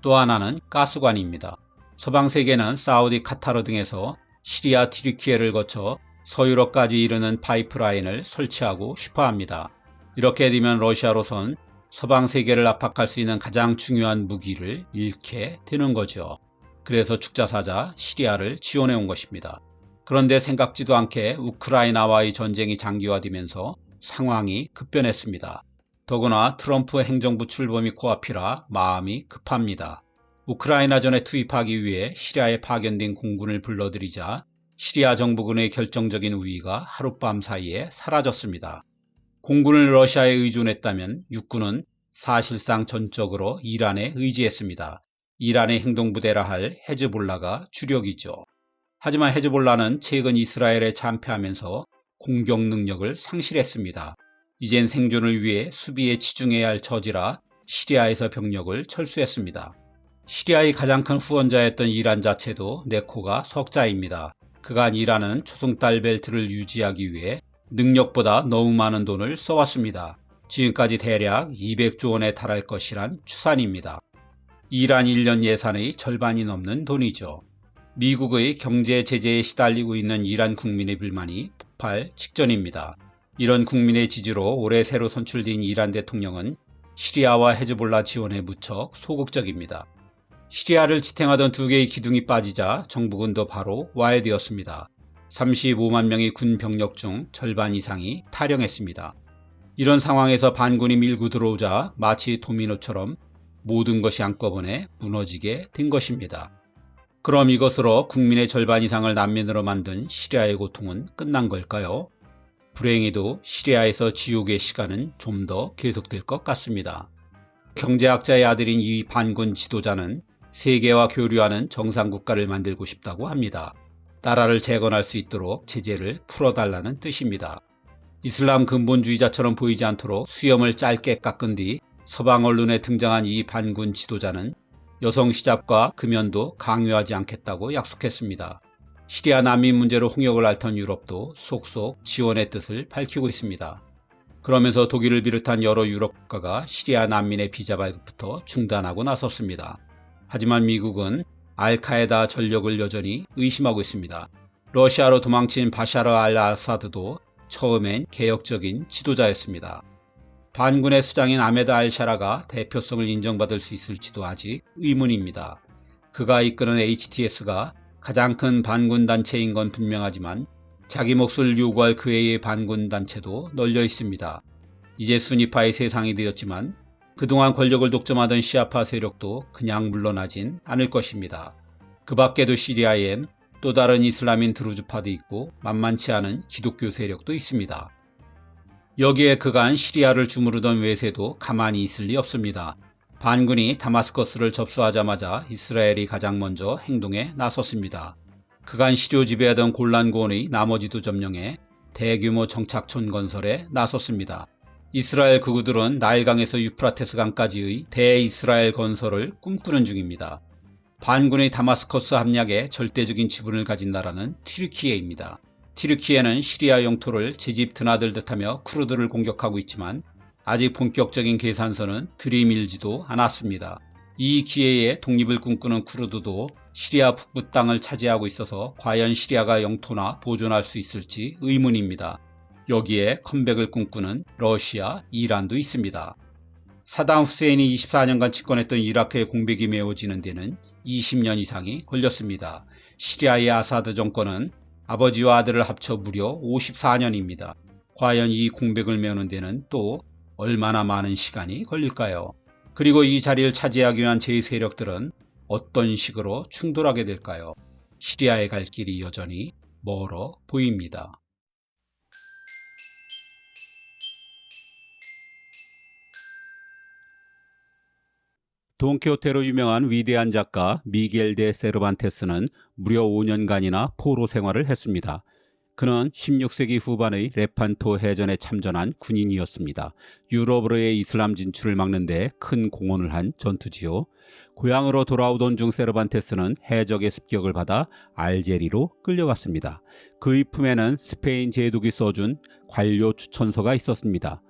또 하나는 가스관입니다. 서방 세계는 사우디, 카타르 등에서 시리아 튀르키예를 거쳐 서유럽까지 이르는 파이프라인을 설치하고 싶어합니다. 이렇게 되면 러시아로선 서방 세계를 압박할 수 있는 가장 중요한 무기를 잃게 되는 거죠. 그래서 축자사자 시리아를 지원해 온 것입니다. 그런데 생각지도 않게 우크라이나와의 전쟁이 장기화되면서 상황이 급변했습니다. 더구나 트럼프 행정부 출범이 코앞이라 마음이 급합니다. 우크라이나전에 투입하기 위해 시리아에 파견된 공군을 불러들이자 시리아 정부군의 결정적인 우위가 하룻밤 사이에 사라졌습니다. 공군을 러시아에 의존했다면 육군은 사실상 전적으로 이란에 의지했습니다. 이란의 행동부대라 할 헤즈볼라가 주력이죠. 하지만 헤즈볼라는 최근 이스라엘에 참패하면서 공격 능력을 상실했습니다. 이젠 생존을 위해 수비에 치중해야 할 처지라 시리아에서 병력을 철수했습니다. 시리아의 가장 큰 후원자였던 이란 자체도 네코가 석자입니다. 그간 이란은 초승달 벨트를 유지하기 위해 능력보다 너무 많은 돈을 써왔습니다. 지금까지 대략 200조 원에 달할 것이란 추산입니다. 이란 1년 예산의 절반이 넘는 돈이죠. 미국의 경제 제재에 시달리고 있는 이란 국민의 불만이 폭발 직전입니다. 이런 국민의 지지로 올해 새로 선출된 이란 대통령은 시리아와 헤즈볼라 지원에 무척 소극적입니다. 시리아를 지탱하던 두 개의 기둥이 빠지자 정부군도 바로 와해되었습니다. 35만 명의 군 병력 중 절반 이상이 탈영했습니다. 이런 상황에서 반군이 밀고 들어오자 마치 도미노처럼 모든 것이 한꺼번에 무너지게 된 것입니다. 그럼 이것으로 국민의 절반 이상을 난민으로 만든 시리아의 고통은 끝난 걸까요? 불행히도 시리아에서 지옥의 시간은 좀 더 계속될 것 같습니다. 경제학자의 아들인 이 반군 지도자는 세계와 교류하는 정상국가를 만들고 싶다고 합니다. 나라를 재건할 수 있도록 제재를 풀어달라는 뜻입니다. 이슬람 근본주의자처럼 보이지 않도록 수염을 짧게 깎은 뒤 서방 언론에 등장한 이 반군 지도자는 여성 시잡과 금연도 강요하지 않겠다고 약속했습니다. 시리아 난민 문제로 홍역을 앓던 유럽도 속속 지원의 뜻을 밝히고 있습니다. 그러면서 독일을 비롯한 여러 유럽 국가가 시리아 난민의 비자 발급부터 중단하고 나섰습니다. 하지만 미국은 알카에다 전력을 여전히 의심하고 있습니다. 러시아로 도망친 바샤르 알 아사드도 처음엔 개혁적인 지도자였습니다. 반군의 수장인 아메드 알샤라가 대표성을 인정받을 수 있을지도 아직 의문입니다. 그가 이끄는 HTS가 가장 큰 반군 단체인 건 분명하지만 자기 몫을 요구할 그의 반군 단체도 널려 있습니다. 이제 순위파의 세상이 되었지만 그동안 권력을 독점하던 시아파 세력도 그냥 물러나진 않을 것입니다. 그 밖에도 시리아엔 또 다른 이슬람인 드루즈파도 있고 만만치 않은 기독교 세력도 있습니다. 여기에 그간 시리아를 주무르던 외세도 가만히 있을 리 없습니다. 반군이 다마스커스를 접수하자마자 이스라엘이 가장 먼저 행동에 나섰습니다. 그간 시료 지배하던 골란고원의 나머지도 점령해 대규모 정착촌 건설에 나섰습니다. 이스라엘 극우들은 나일강에서 유프라테스 강까지의 대이스라엘 건설을 꿈꾸는 중입니다. 반군의 다마스커스 함락에 절대적인 지분을 가진 나라는 튀르키예입니다. 튀르키예는 시리아 영토를 제 집 드나들듯 하며 쿠르드를 공격하고 있지만 아직 본격적인 계산서는 들이밀지도 않았습니다. 이 기회에 독립을 꿈꾸는 쿠르드도 시리아 북부 땅을 차지하고 있어서 과연 시리아가 영토나 보존할 수 있을지 의문입니다. 여기에 컴백을 꿈꾸는 러시아, 이란도 있습니다. 사담 후세인이 24년간 집권했던 이라크의 공백이 메워지는 데는 20년 이상이 걸렸습니다. 시리아의 아사드 정권은 아버지와 아들을 합쳐 무려 54년입니다. 과연 이 공백을 메우는 데는 또 얼마나 많은 시간이 걸릴까요? 그리고 이 자리를 차지하기 위한 제2세력들은 어떤 식으로 충돌하게 될까요? 시리아에 갈 길이 여전히 멀어 보입니다. 돈키호테로 유명한 위대한 작가 미겔 데 세르반테스는 무려 5년간이나 포로 생활을 했습니다. 그는 16세기 후반의 레판토 해전에 참전한 군인이었습니다. 유럽으로의 이슬람 진출을 막는 데 큰 공헌을 한 전투지요. 고향으로 돌아오던 중 세르반테스는 해적의 습격을 받아 알제리로 끌려갔습니다. 그의 품에는 스페인 제독이 써준 관료 추천서가 있었습니다.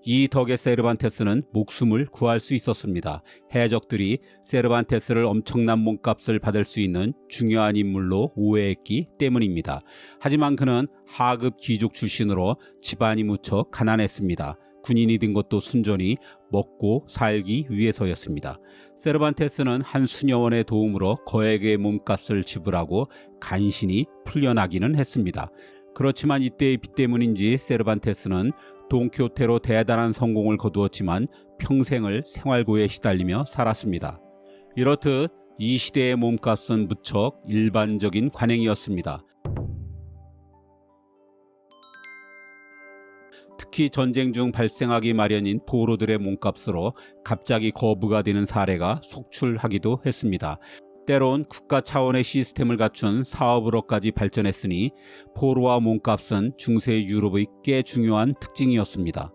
이 덕에 세르반테스는 목숨을 구할 수 있었습니다. 해적들이 세르반테스를 엄청난 몸값을 받을 수 있는 중요한 인물로 오해했기 때문입니다. 하지만 그는 하급 귀족 출신으로 집안이 무척 가난했습니다. 군인이 된 것도 순전히 먹고 살기 위해서였습니다. 세르반테스는 한 수녀원의 도움으로 거액의 몸값을 지불하고 간신히 풀려나기는 했습니다. 그렇지만 이때의 빚 때문인지 세르반테스는 돈키호테로 대단한 성공을 거두었지만 평생을 생활고에 시달리며 살았습니다. 이렇듯 이 시대의 몸값은 무척 일반적인 관행이었습니다. 특히 전쟁 중 발생하기 마련인 포로들의 몸값으로 갑자기 거부가 되는 사례가 속출하기도 했습니다. 때론 국가 차원의 시스템을 갖춘 사업으로까지 발전했으니 포로와 몸값은 중세 유럽의 꽤 중요한 특징이었습니다.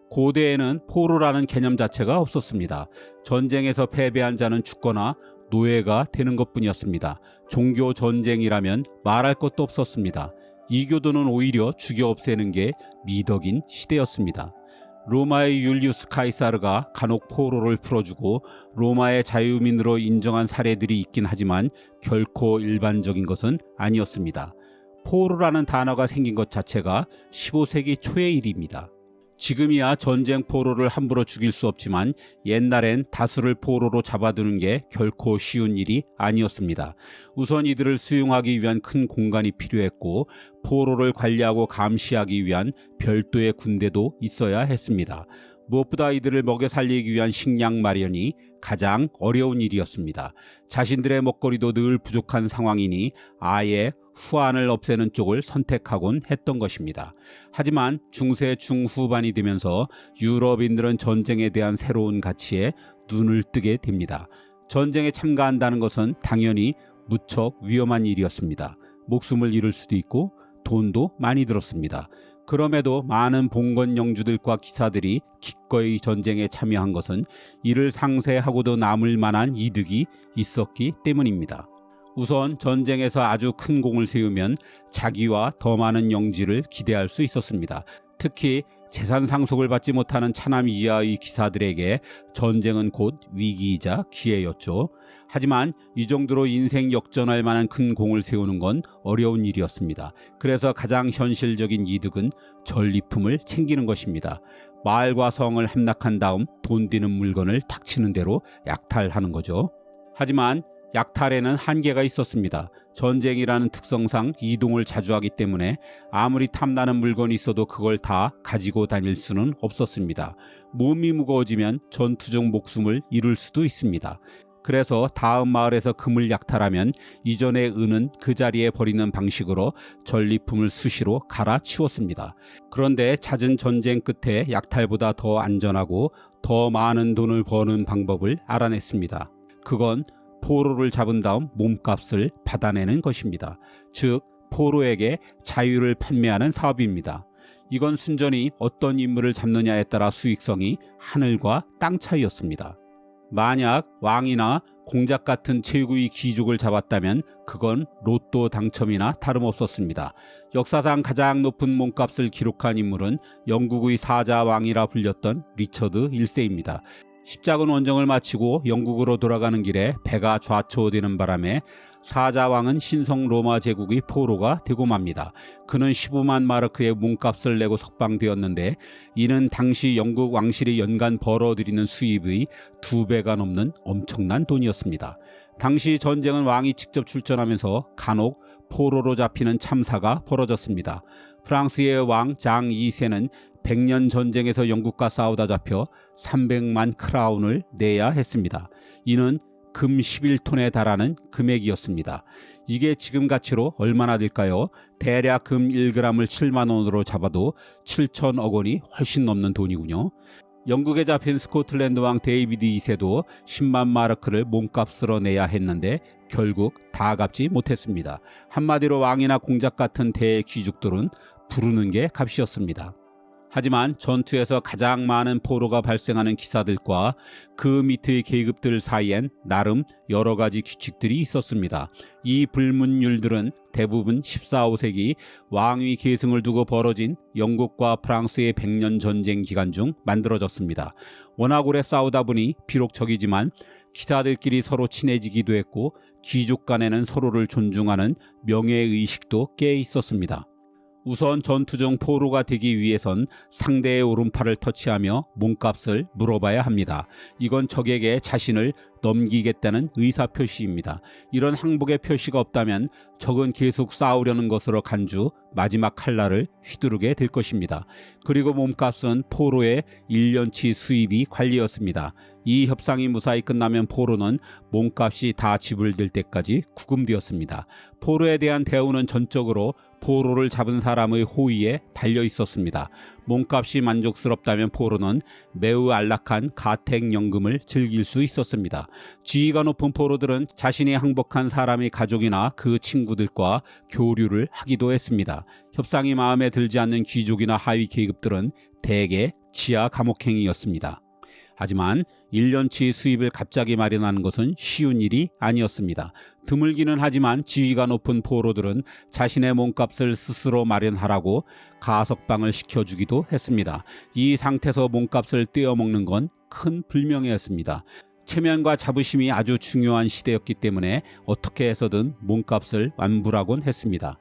고대에는 포로라는 개념 자체가 없었습니다. 전쟁에서 패배한 자는 죽거나 노예가 되는 것뿐이었습니다. 종교 전쟁이라면 말할 것도 없었습니다. 이교도는 오히려 죽여 없애는 게 미덕인 시대였습니다. 로마의 율리우스 카이사르가 간혹 포로를 풀어주고 로마의 자유민으로 인정한 사례들이 있긴 하지만 결코 일반적인 것은 아니었습니다. 포로라는 단어가 생긴 것 자체가 15세기 초의 일입니다. 지금이야 전쟁 포로를 함부로 죽일 수 없지만 옛날엔 다수를 포로로 잡아두는 게 결코 쉬운 일이 아니었습니다. 우선 이들을 수용하기 위한 큰 공간이 필요했고 포로를 관리하고 감시하기 위한 별도의 군대도 있어야 했습니다. 무엇보다 이들을 먹여 살리기 위한 식량 마련이 가장 어려운 일이었습니다. 자신들의 먹거리도 늘 부족한 상황이니 아예 후환을 없애는 쪽을 선택하곤 했던 것입니다. 하지만 중세 중후반이 되면서 유럽인들은 전쟁에 대한 새로운 가치에 눈을 뜨게 됩니다. 전쟁에 참가한다는 것은 당연히 무척 위험한 일이었습니다. 목숨을 잃을 수도 있고 돈도 많이 들었습니다. 그럼에도 많은 봉건 영주들과 기사들이 기꺼이 전쟁에 참여한 것은 이를 상쇄하고도 남을 만한 이득이 있었기 때문입니다. 우선 전쟁에서 아주 큰 공을 세우면 자기와 더 많은 영지를 기대할 수 있었습니다. 특히 재산 상속을 받지 못하는 차남 이하의 기사들에게 전쟁은 곧 위기이자 기회였죠. 하지만 이 정도로 인생 역전할 만한 큰 공을 세우는 건 어려운 일이었습니다. 그래서 가장 현실적인 이득은 전리품을 챙기는 것입니다. 마을과 성을 함락한 다음 돈 되는 물건을 닥치는 대로 약탈하는 거죠. 하지만 약탈에는 한계가 있었습니다. 전쟁이라는 특성상 이동을 자주 하기 때문에 아무리 탐나는 물건이 있어도 그걸 다 가지고 다닐 수는 없었습니다. 몸이 무거워지면 전투적 목숨을 잃을 수도 있습니다. 그래서 다음 마을에서 금을 약탈하면 이전의 은은 그 자리에 버리는 방식으로 전리품을 수시로 갈아치웠습니다. 그런데 잦은 전쟁 끝에 약탈보다 더 안전하고 더 많은 돈을 버는 방법을 알아냈습니다. 그건 포로를 잡은 다음 몸값을 받아내는 것입니다. 즉 포로에게 자유를 판매하는 사업입니다. 이건 순전히 어떤 인물을 잡느냐에 따라 수익성이 하늘과 땅 차이였습니다. 만약 왕이나 공작 같은 최고의 귀족을 잡았다면 그건 로또 당첨이나 다름없었습니다. 역사상 가장 높은 몸값을 기록한 인물은 영국의 사자왕이라 불렸던 리처드 1세입니다. 십자군 원정을 마치고 영국으로 돌아가는 길에 배가 좌초되는 바람에 사자왕은 신성 로마 제국의 포로가 되고 맙니다. 그는 15만 마르크의 몸값을 내고 석방되었는데 이는 당시 영국 왕실이 연간 벌어들이는 수입의 2배가 넘는 엄청난 돈이었습니다. 당시 전쟁은 왕이 직접 출전하면서 간혹 포로로 잡히는 참사가 벌어졌습니다. 프랑스의 왕 장 2세는 100년 전쟁에서 영국과 싸우다 잡혀 300만 크라운을 내야 했습니다. 이는 금 11톤에 달하는 금액이었습니다. 이게 지금 가치로 얼마나 될까요? 대략 금 1g을 7만 원으로 잡아도 7천억 원이 훨씬 넘는 돈이군요. 영국에 잡힌 스코틀랜드 왕 데이비드 2세도 10만 마르크를 몸값으로 내야 했는데 결국 다 갚지 못했습니다. 한마디로 왕이나 공작 같은 대귀족들은 부르는 게 값이었습니다. 하지만 전투에서 가장 많은 포로가 발생하는 기사들과 그 밑의 계급들 사이엔 나름 여러 가지 규칙들이 있었습니다. 이 불문율들은 대부분 14, 5세기 왕위 계승을 두고 벌어진 영국과 프랑스의 100년 전쟁 기간 중 만들어졌습니다. 워낙 오래 싸우다 보니 비록 적이지만 기사들끼리 서로 친해지기도 했고 귀족 간에는 서로를 존중하는 명예의식도 꽤 있었습니다. 우선 전투 중 포로가 되기 위해선 상대의 오른팔을 터치하며 몸값을 물어봐야 합니다. 이건 적에게 자신을 넘기겠다는 의사표시입니다. 이런 항복의 표시가 없다면 적은 계속 싸우려는 것으로 간주 마지막 칼날을 휘두르게 될 것입니다. 그리고 몸값은 포로의 1년치 수입이 관리였습니다. 이 협상이 무사히 끝나면 포로는 몸값이 다 지불될 때까지 구금되었습니다. 포로에 대한 대우는 전적으로 포로를 잡은 사람의 호의에 달려 있었습니다. 몸값이 만족스럽다면 포로는 매우 안락한 가택연금을 즐길 수 있었습니다. 지위가 높은 포로들은 자신이 항복한 사람의 가족이나 그 친구들과 교류를 하기도 했습니다. 협상이 마음에 들지 않는 귀족이나 하위 계급들은 대개 지하 감옥행이었습니다. 하지만 1년치 수입을 갑자기 마련하는 것은 쉬운 일이 아니었습니다. 드물기는 하지만 지위가 높은 포로들은 자신의 몸값을 스스로 마련하라고 가석방을 시켜주기도 했습니다. 이 상태에서 몸값을 떼어먹는 건 큰 불명예였습니다. 체면과 자부심이 아주 중요한 시대였기 때문에 어떻게 해서든 몸값을 완불하곤 했습니다.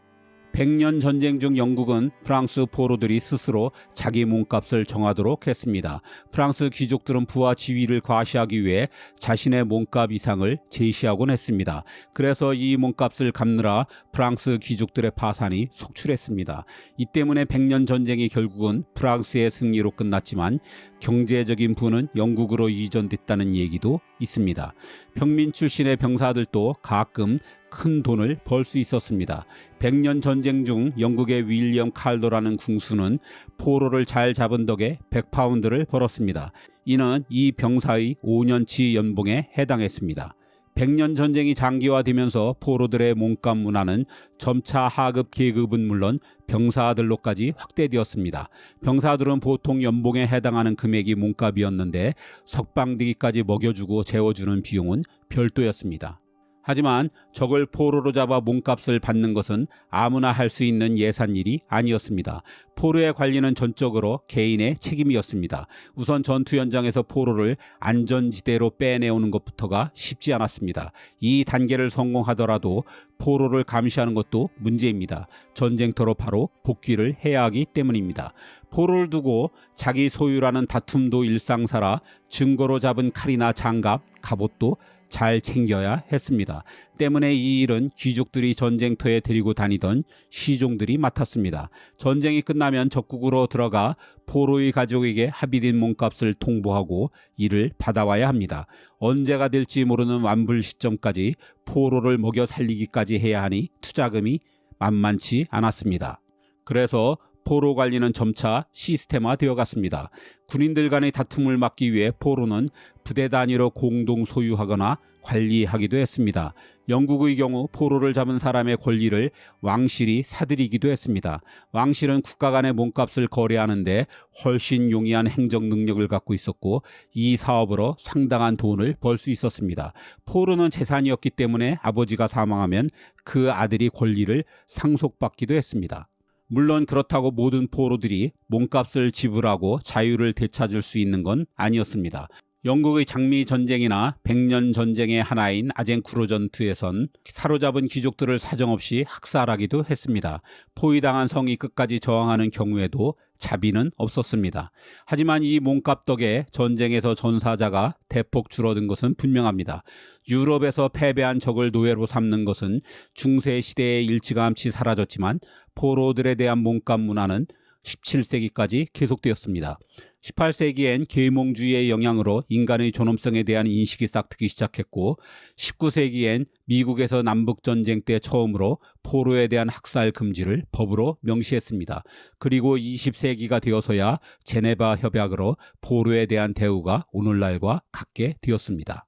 100년 전쟁 중 영국은 프랑스 포로들이 스스로 자기 몸값을 정하도록 했습니다. 프랑스 귀족들은 부와 지위를 과시하기 위해 자신의 몸값 이상을 제시하곤 했습니다. 그래서 이 몸값을 갚느라 프랑스 귀족들의 파산이 속출했습니다. 이 때문에 100년 전쟁이 결국은 프랑스의 승리로 끝났지만 경제적인 부는 영국으로 이전됐다는 얘기도 있습니다. 평민 출신의 병사들도 가끔 큰 돈을 벌 수 있었습니다. 100년 전쟁 중 영국의 윌리엄 칼도라는 궁수는 포로를 잘 잡은 덕에 100파운드를 벌었습니다. 이는 이 병사의 5년치 연봉에 해당했습니다. 100년 전쟁이 장기화되면서 포로들의 몸값 문화는 점차 하급 계급은 물론 병사들로까지 확대되었습니다. 병사들은 보통 연봉에 해당하는 금액이 몸값이었는데 석방되기까지 먹여주고 재워주는 비용은 별도였습니다. 하지만 적을 포로로 잡아 몸값을 받는 것은 아무나 할 수 있는 예산일이 아니었습니다. 포로의 관리는 전적으로 개인의 책임이었습니다. 우선 전투 현장에서 포로를 안전지대로 빼내오는 것부터가 쉽지 않았습니다. 이 단계를 성공하더라도 포로를 감시하는 것도 문제입니다. 전쟁터로 바로 복귀를 해야 하기 때문입니다. 포로를 두고 자기 소유라는 다툼도 일상사라 증거로 잡은 칼이나 장갑, 갑옷도 잘 챙겨야 했습니다. 때문에 이 일은 귀족들이 전쟁터에 데리고 다니던 시종들이 맡았습니다. 전쟁이 끝나면 적국으로 들어가 포로의 가족에게 합의된 몸값을 통보하고 이를 받아와야 합니다. 언제가 될지 모르는 완불 시점까지 포로를 먹여 살리기까지 해야 하니 투자금이 만만치 않았습니다. 그래서 포로 관리는 점차 시스템화되어 갔습니다. 군인들 간의 다툼을 막기 위해 포로는 부대 단위로 공동 소유하거나 관리하기도 했습니다. 영국의 경우 포로를 잡은 사람의 권리를 왕실이 사들이기도 했습니다. 왕실은 국가 간의 몸값을 거래하는데 훨씬 용이한 행정 능력을 갖고 있었고 이 사업으로 상당한 돈을 벌 수 있었습니다. 포로는 재산이었기 때문에 아버지가 사망하면 그 아들이 권리를 상속받기도 했습니다. 물론 그렇다고 모든 포로들이 몸값을 지불하고 자유를 되찾을 수 있는 건 아니었습니다. 영국의 장미 전쟁이나 백년 전쟁의 하나인 아젠쿠로 전투에선 사로잡은 귀족들을 사정없이 학살하기도 했습니다. 포위당한 성이 끝까지 저항하는 경우에도 자비는 없었습니다. 하지만 이 몸값 덕에 전쟁에서 전사자가 대폭 줄어든 것은 분명합니다. 유럽에서 패배한 적을 노예로 삼는 것은 중세 시대의 일찌감치 사라졌지만 포로들에 대한 몸값 문화는 17세기까지 계속되었습니다. 18세기엔 계몽주의의 영향으로 인간의 존엄성에 대한 인식이 싹트기 시작했고 19세기엔 미국에서 남북전쟁 때 처음으로 포로에 대한 학살 금지를 법으로 명시했습니다. 그리고 20세기가 되어서야 제네바 협약으로 포로에 대한 대우가 오늘날과 같게 되었습니다.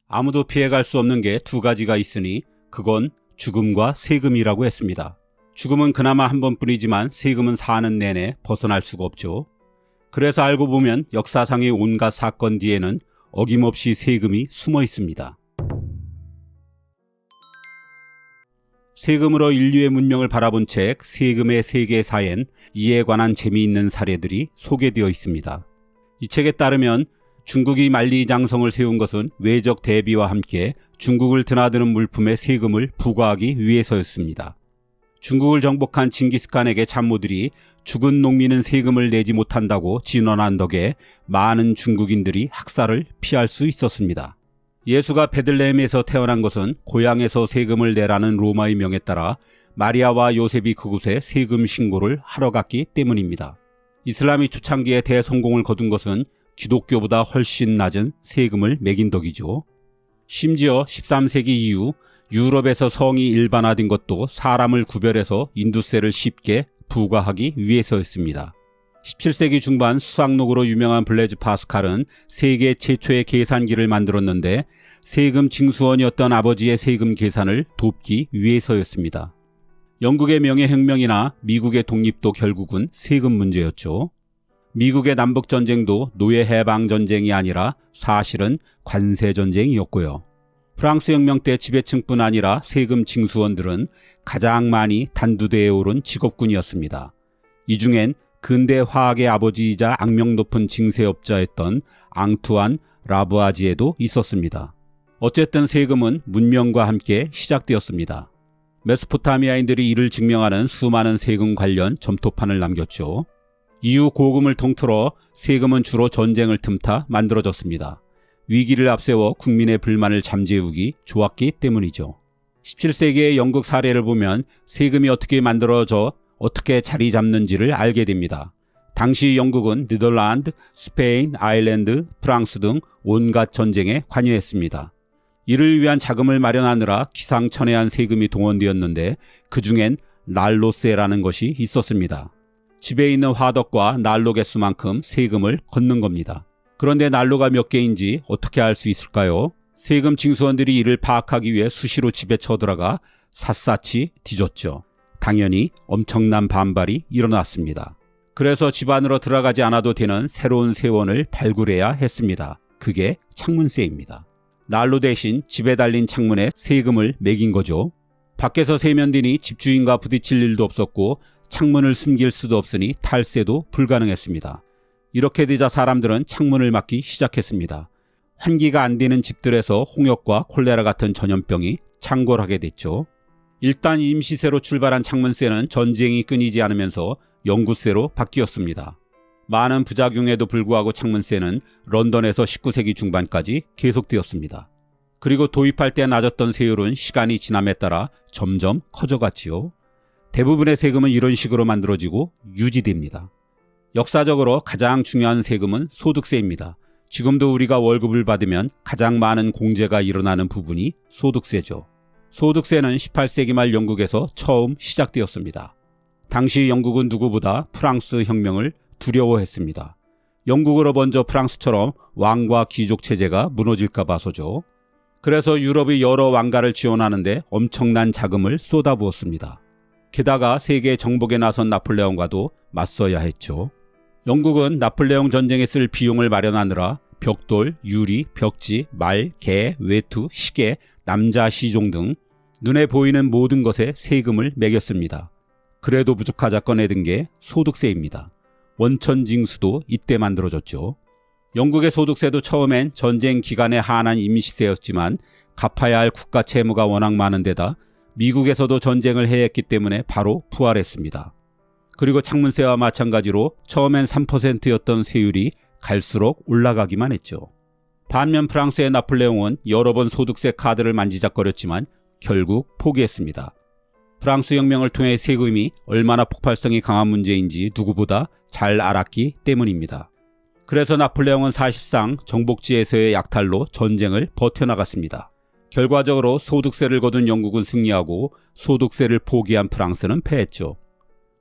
아무도 피해갈 수 없는 게 두 가지가 있으니 그건 죽음과 세금이라고 했습니다. 죽음은 그나마 한 번뿐이지만 세금은 사는 내내 벗어날 수가 없죠. 그래서 알고 보면 역사상의 온갖 사건 뒤에는 어김없이 세금이 숨어 있습니다. 세금으로 인류의 문명을 바라본 책 세금의 세계사엔 이에 관한 재미있는 사례들이 소개되어 있습니다. 이 책에 따르면 중국이 만리장성을 세운 것은 외적 대비와 함께 중국을 드나드는 물품에 세금을 부과하기 위해서였습니다. 중국을 정복한 징기스칸에게 참모들이 죽은 농민은 세금을 내지 못한다고 진언한 덕에 많은 중국인들이 학살을 피할 수 있었습니다. 예수가 베들레헴에서 태어난 것은 고향에서 세금을 내라는 로마의 명에 따라 마리아와 요셉이 그곳에 세금 신고를 하러 갔기 때문입니다. 이슬람이 초창기에 대성공을 거둔 것은 기독교보다 훨씬 낮은 세금을 매긴 덕이죠. 심지어 13세기 이후 유럽에서 성이 일반화된 것도 사람을 구별해서 인두세를 쉽게 부과하기 위해서였습니다. 17세기 중반 수상록으로 유명한 블레즈 파스칼은 세계 최초의 계산기를 만들었는데 세금 징수원이었던 아버지의 세금 계산을 돕기 위해서였습니다. 영국의 명예혁명이나 미국의 독립도 결국은 세금 문제였죠. 미국의 남북전쟁도 노예해방전쟁이 아니라 사실은 관세전쟁이었고요. 프랑스 혁명 때 지배층뿐 아니라 세금 징수원들은 가장 많이 단두대에 오른 직업군이었습니다. 이 중엔 근대 화학의 아버지이자 악명 높은 징세업자였던 앙투안 라부아지에도 있었습니다. 어쨌든 세금은 문명과 함께 시작되었습니다. 메소포타미아인들이 이를 증명하는 수많은 세금 관련 점토판을 남겼죠. 이후 고금을 통틀어 세금은 주로 전쟁을 틈타 만들어졌습니다. 위기를 앞세워 국민의 불만을 잠재우기 좋았기 때문이죠. 17세기의 영국 사례를 보면 세금이 어떻게 만들어져 어떻게 자리 잡는지를 알게 됩니다. 당시 영국은 네덜란드, 스페인, 아일랜드, 프랑스 등 온갖 전쟁에 관여했습니다. 이를 위한 자금을 마련하느라 기상천외한 세금이 동원되었는데 그 중엔 난로세라는 것이 있었습니다. 집에 있는 화덕과 난로 개수만큼 세금을 걷는 겁니다. 그런데 난로가 몇 개인지 어떻게 알 수 있을까요? 세금 징수원들이 이를 파악하기 위해 수시로 집에 쳐들어가 샅샅이 뒤졌죠. 당연히 엄청난 반발이 일어났습니다. 그래서 집 안으로 들어가지 않아도 되는 새로운 세원을 발굴해야 했습니다. 그게 창문세입니다. 난로 대신 집에 달린 창문에 세금을 매긴 거죠. 밖에서 세면되니 집주인과 부딪힐 일도 없었고 창문을 숨길 수도 없으니 탈세도 불가능했습니다. 이렇게 되자 사람들은 창문을 막기 시작했습니다. 환기가 안 되는 집들에서 홍역과 콜레라 같은 전염병이 창궐하게 됐죠. 일단 임시세로 출발한 창문세는 전쟁이 끊이지 않으면서 영구세로 바뀌었습니다. 많은 부작용에도 불구하고 창문세는 런던에서 19세기 중반까지 계속되었습니다. 그리고 도입할 때 낮았던 세율은 시간이 지남에 따라 점점 커져갔지요. 대부분의 세금은 이런 식으로 만들어지고 유지됩니다. 역사적으로 가장 중요한 세금은 소득세입니다. 지금도 우리가 월급을 받으면 가장 많은 공제가 일어나는 부분이 소득세죠. 소득세는 18세기 말 영국에서 처음 시작되었습니다. 당시 영국은 누구보다 프랑스 혁명을 두려워했습니다. 영국으로 먼저 프랑스처럼 왕과 귀족 체제가 무너질까 봐서죠. 그래서 유럽의 여러 왕가를 지원하는데 엄청난 자금을 쏟아부었습니다. 게다가 세계 정복에 나선 나폴레옹과도 맞서야 했죠. 영국은 나폴레옹 전쟁에 쓸 비용을 마련하느라 벽돌, 유리, 벽지, 말, 개, 외투, 시계, 남자 시종 등 눈에 보이는 모든 것에 세금을 매겼습니다. 그래도 부족하자 꺼내든 게 소득세입니다. 원천징수도 이때 만들어졌죠. 영국의 소득세도 처음엔 전쟁 기간에 한한 임시세였지만 갚아야 할 국가 채무가 워낙 많은 데다 미국에서도 전쟁을 해했기 때문에 바로 부활했습니다. 그리고 창문세와 마찬가지로 처음엔 3%였던 세율이 갈수록 올라가기만 했죠. 반면 프랑스의 나폴레옹은 여러 번 소득세 카드를 만지작거렸지만 결국 포기했습니다. 프랑스 혁명을 통해 세금이 얼마나 폭발성이 강한 문제인지 누구보다 잘 알았기 때문입니다. 그래서 나폴레옹은 사실상 정복지에서의 약탈로 전쟁을 버텨나갔습니다. 결과적으로 소득세를 거둔 영국은 승리하고 소득세를 포기한 프랑스는 패했죠.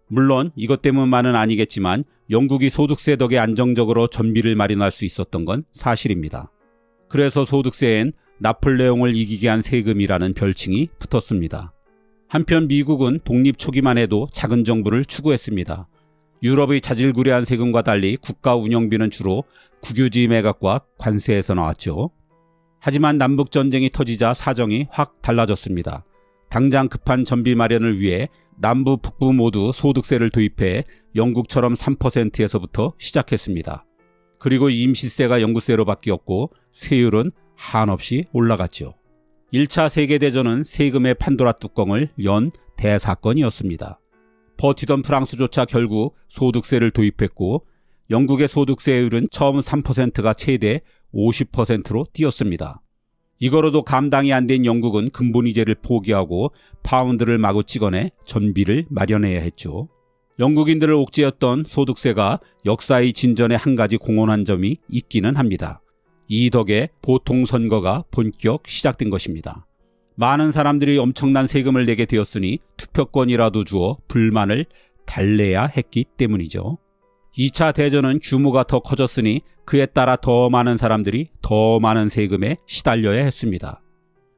물론 이것 때문만은 아니겠지만 영국이 소득세 덕에 안정적으로 전비를 마련할 수 있었던 건 사실입니다. 그래서 소득세엔 나폴레옹을 이기게 한 세금이라는 별칭이 붙었습니다. 한편 미국은 독립 초기만 해도 작은 정부를 추구했습니다. 유럽의 자질구레한 세금과 달리 국가 운영비는 주로 국유지 매각과 관세에서 나왔죠. 하지만 남북전쟁이 터지자 사정이 확 달라졌습니다. 당장 급한 전비 마련을 위해 남부 북부 모두 소득세를 도입해 영국처럼 3%에서부터 시작했습니다. 그리고 임시세가 영구세로 바뀌었고 세율은 한없이 올라갔죠. 1차 세계대전은 세금의 판도라 뚜껑을 연 대사건이었습니다. 버티던 프랑스조차 결국 소득세를 도입했고 영국의 소득세율은 처음 3%가 최대 50%로 뛰었습니다. 이거로도 감당이 안 된 영국은 근본이제를 포기하고 파운드를 마구 찍어내 전비를 마련해야 했죠. 영국인들을 옥죄었던 소득세가 역사의 진전에 한 가지 공헌한 점이 있기는 합니다. 이 덕에 보통선거가 본격 시작된 것입니다. 많은 사람들이 엄청난 세금을 내게 되었으니 투표권이라도 주어 불만을 달래야 했기 때문이죠. 2차 대전은 규모가 더 커졌으니 그에 따라 더 많은 사람들이 더 많은 세금에 시달려야 했습니다.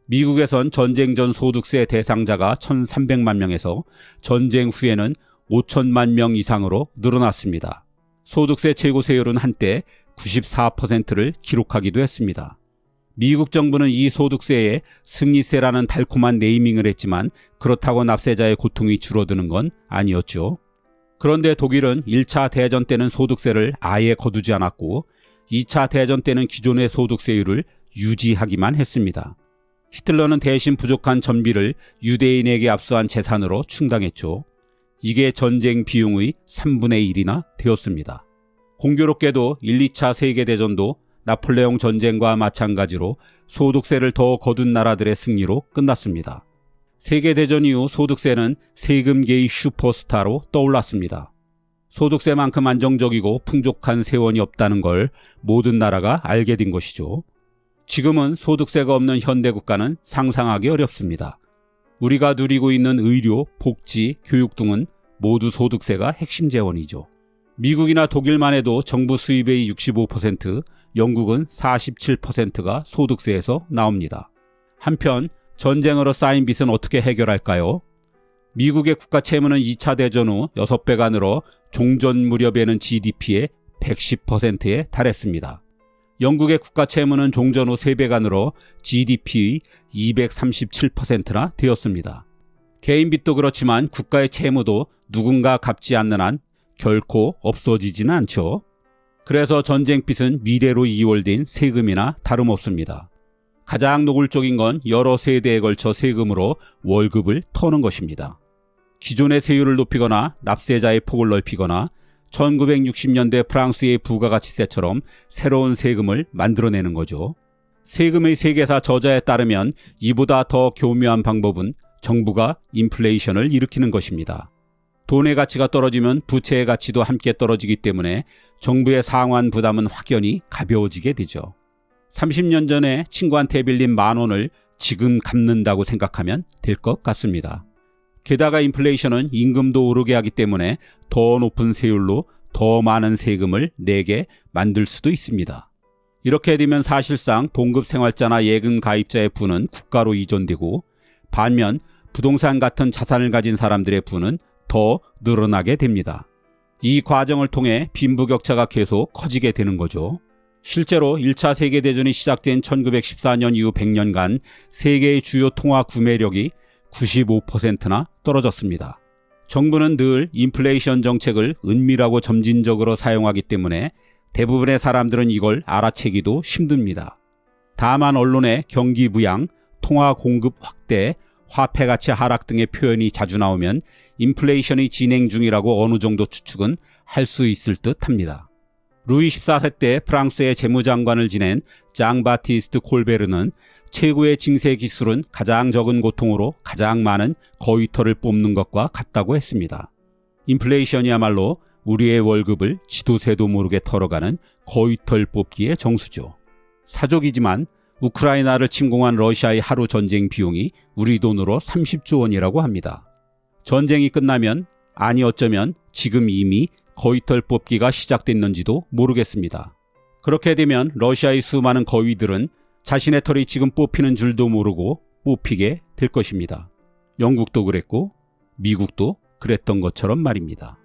미국에선 전쟁 전 소득세 대상자가 1,300만 명에서 전쟁 후에는 5천만 명 이상으로 늘어났습니다. 소득세 최고 세율은 한때 94%를 기록하기도 했습니다. 미국 정부는 이 소득세에 승리세라는 달콤한 네이밍을 했지만 그렇다고 납세자의 고통이 줄어드는 건 아니었죠. 그런데 독일은 1차 대전 때는 소득세를 아예 거두지 않았고 2차 대전 때는 기존의 소득세율을 유지하기만 했습니다. 히틀러는 대신 부족한 전비를 유대인에게 압수한 재산으로 충당했죠. 이게 전쟁 비용의 3분의 1이나 되었습니다. 공교롭게도 1, 2차 세계대전도 나폴레옹 전쟁과 마찬가지로 소득세를 더 거둔 나라들의 승리로 끝났습니다. 세계대전 이후 소득세는 세금계의 슈퍼스타로 떠올랐습니다. 소득세만큼 안정적이고 풍족한 세원이 없다는 걸 모든 나라가 알게 된 것이죠. 지금은 소득세가 없는 현대국가는 상상하기 어렵습니다. 우리가 누리고 있는 의료, 복지, 교육 등은 모두 소득세가 핵심 재원이죠. 미국이나 독일만 해도 정부 수입의 65%, 영국은 47%가 소득세에서 나옵니다. 한편 전쟁으로 쌓인 빚은 어떻게 해결할까요? 미국의 국가 채무는 2차 대전 후 6배가 늘어 종전 무렵에는 GDP의 110%에 달했습니다. 영국의 국가 채무는 종전 후 3배가 늘어 GDP의 237%나 되었습니다. 개인 빚도 그렇지만 국가의 채무도 누군가 갚지 않는 한 결코 없어지지는 않죠. 그래서 전쟁빚은 미래로 이월된 세금이나 다름없습니다. 가장 노골적인 건 여러 세대에 걸쳐 세금으로 월급을 터는 것입니다. 기존의 세율을 높이거나 납세자의 폭을 넓히거나 1960년대 프랑스의 부가가치세처럼 새로운 세금을 만들어내는 거죠. 세금의 세계사 저자에 따르면 이보다 더 교묘한 방법은 정부가 인플레이션을 일으키는 것입니다. 돈의 가치가 떨어지면 부채의 가치도 함께 떨어지기 때문에 정부의 상환 부담은 확연히 가벼워지게 되죠. 30년 전에 친구한테 빌린 10,000원을 지금 갚는다고 생각하면 될 것 같습니다. 게다가 인플레이션은 임금도 오르게 하기 때문에 더 높은 세율로 더 많은 세금을 내게 만들 수도 있습니다. 이렇게 되면 사실상 봉급생활자나 예금 가입자의 부는 국가로 이전되고 반면 부동산 같은 자산을 가진 사람들의 부는 더 늘어나게 됩니다. 이 과정을 통해 빈부격차가 계속 커지게 되는 거죠. 실제로 1차 세계대전이 시작된 1914년 이후 100년간 세계의 주요 통화 구매력이 95%나 떨어졌습니다. 정부는 늘 인플레이션 정책을 은밀하고 점진적으로 사용하기 때문에 대부분의 사람들은 이걸 알아채기도 힘듭니다. 다만 언론에 경기 부양, 통화 공급 확대, 화폐 가치 하락 등의 표현이 자주 나오면 인플레이션이 진행 중이라고 어느 정도 추측은 할 수 있을 듯 합니다. 루이 14세 때 프랑스의 재무장관을 지낸 장 바티스트 콜베르는 최고의 징세 기술은 가장 적은 고통으로 가장 많은 거위털을 뽑는 것과 같다고 했습니다. 인플레이션이야말로 우리의 월급을 지도새도 모르게 털어가는 거위털 뽑기의 정수죠. 사족이지만 우크라이나를 침공한 러시아의 하루 전쟁 비용이 우리 돈으로 30조 원이라고 합니다. 전쟁이 끝나면 아니 어쩌면 지금 이미 거위털 뽑기가 시작됐는지도 모르겠습니다. 그렇게 되면 러시아의 수많은 거위들은 자신의 털이 지금 뽑히는 줄도 모르고 뽑히게 될 것입니다. 영국도 그랬고 미국도 그랬던 것처럼 말입니다.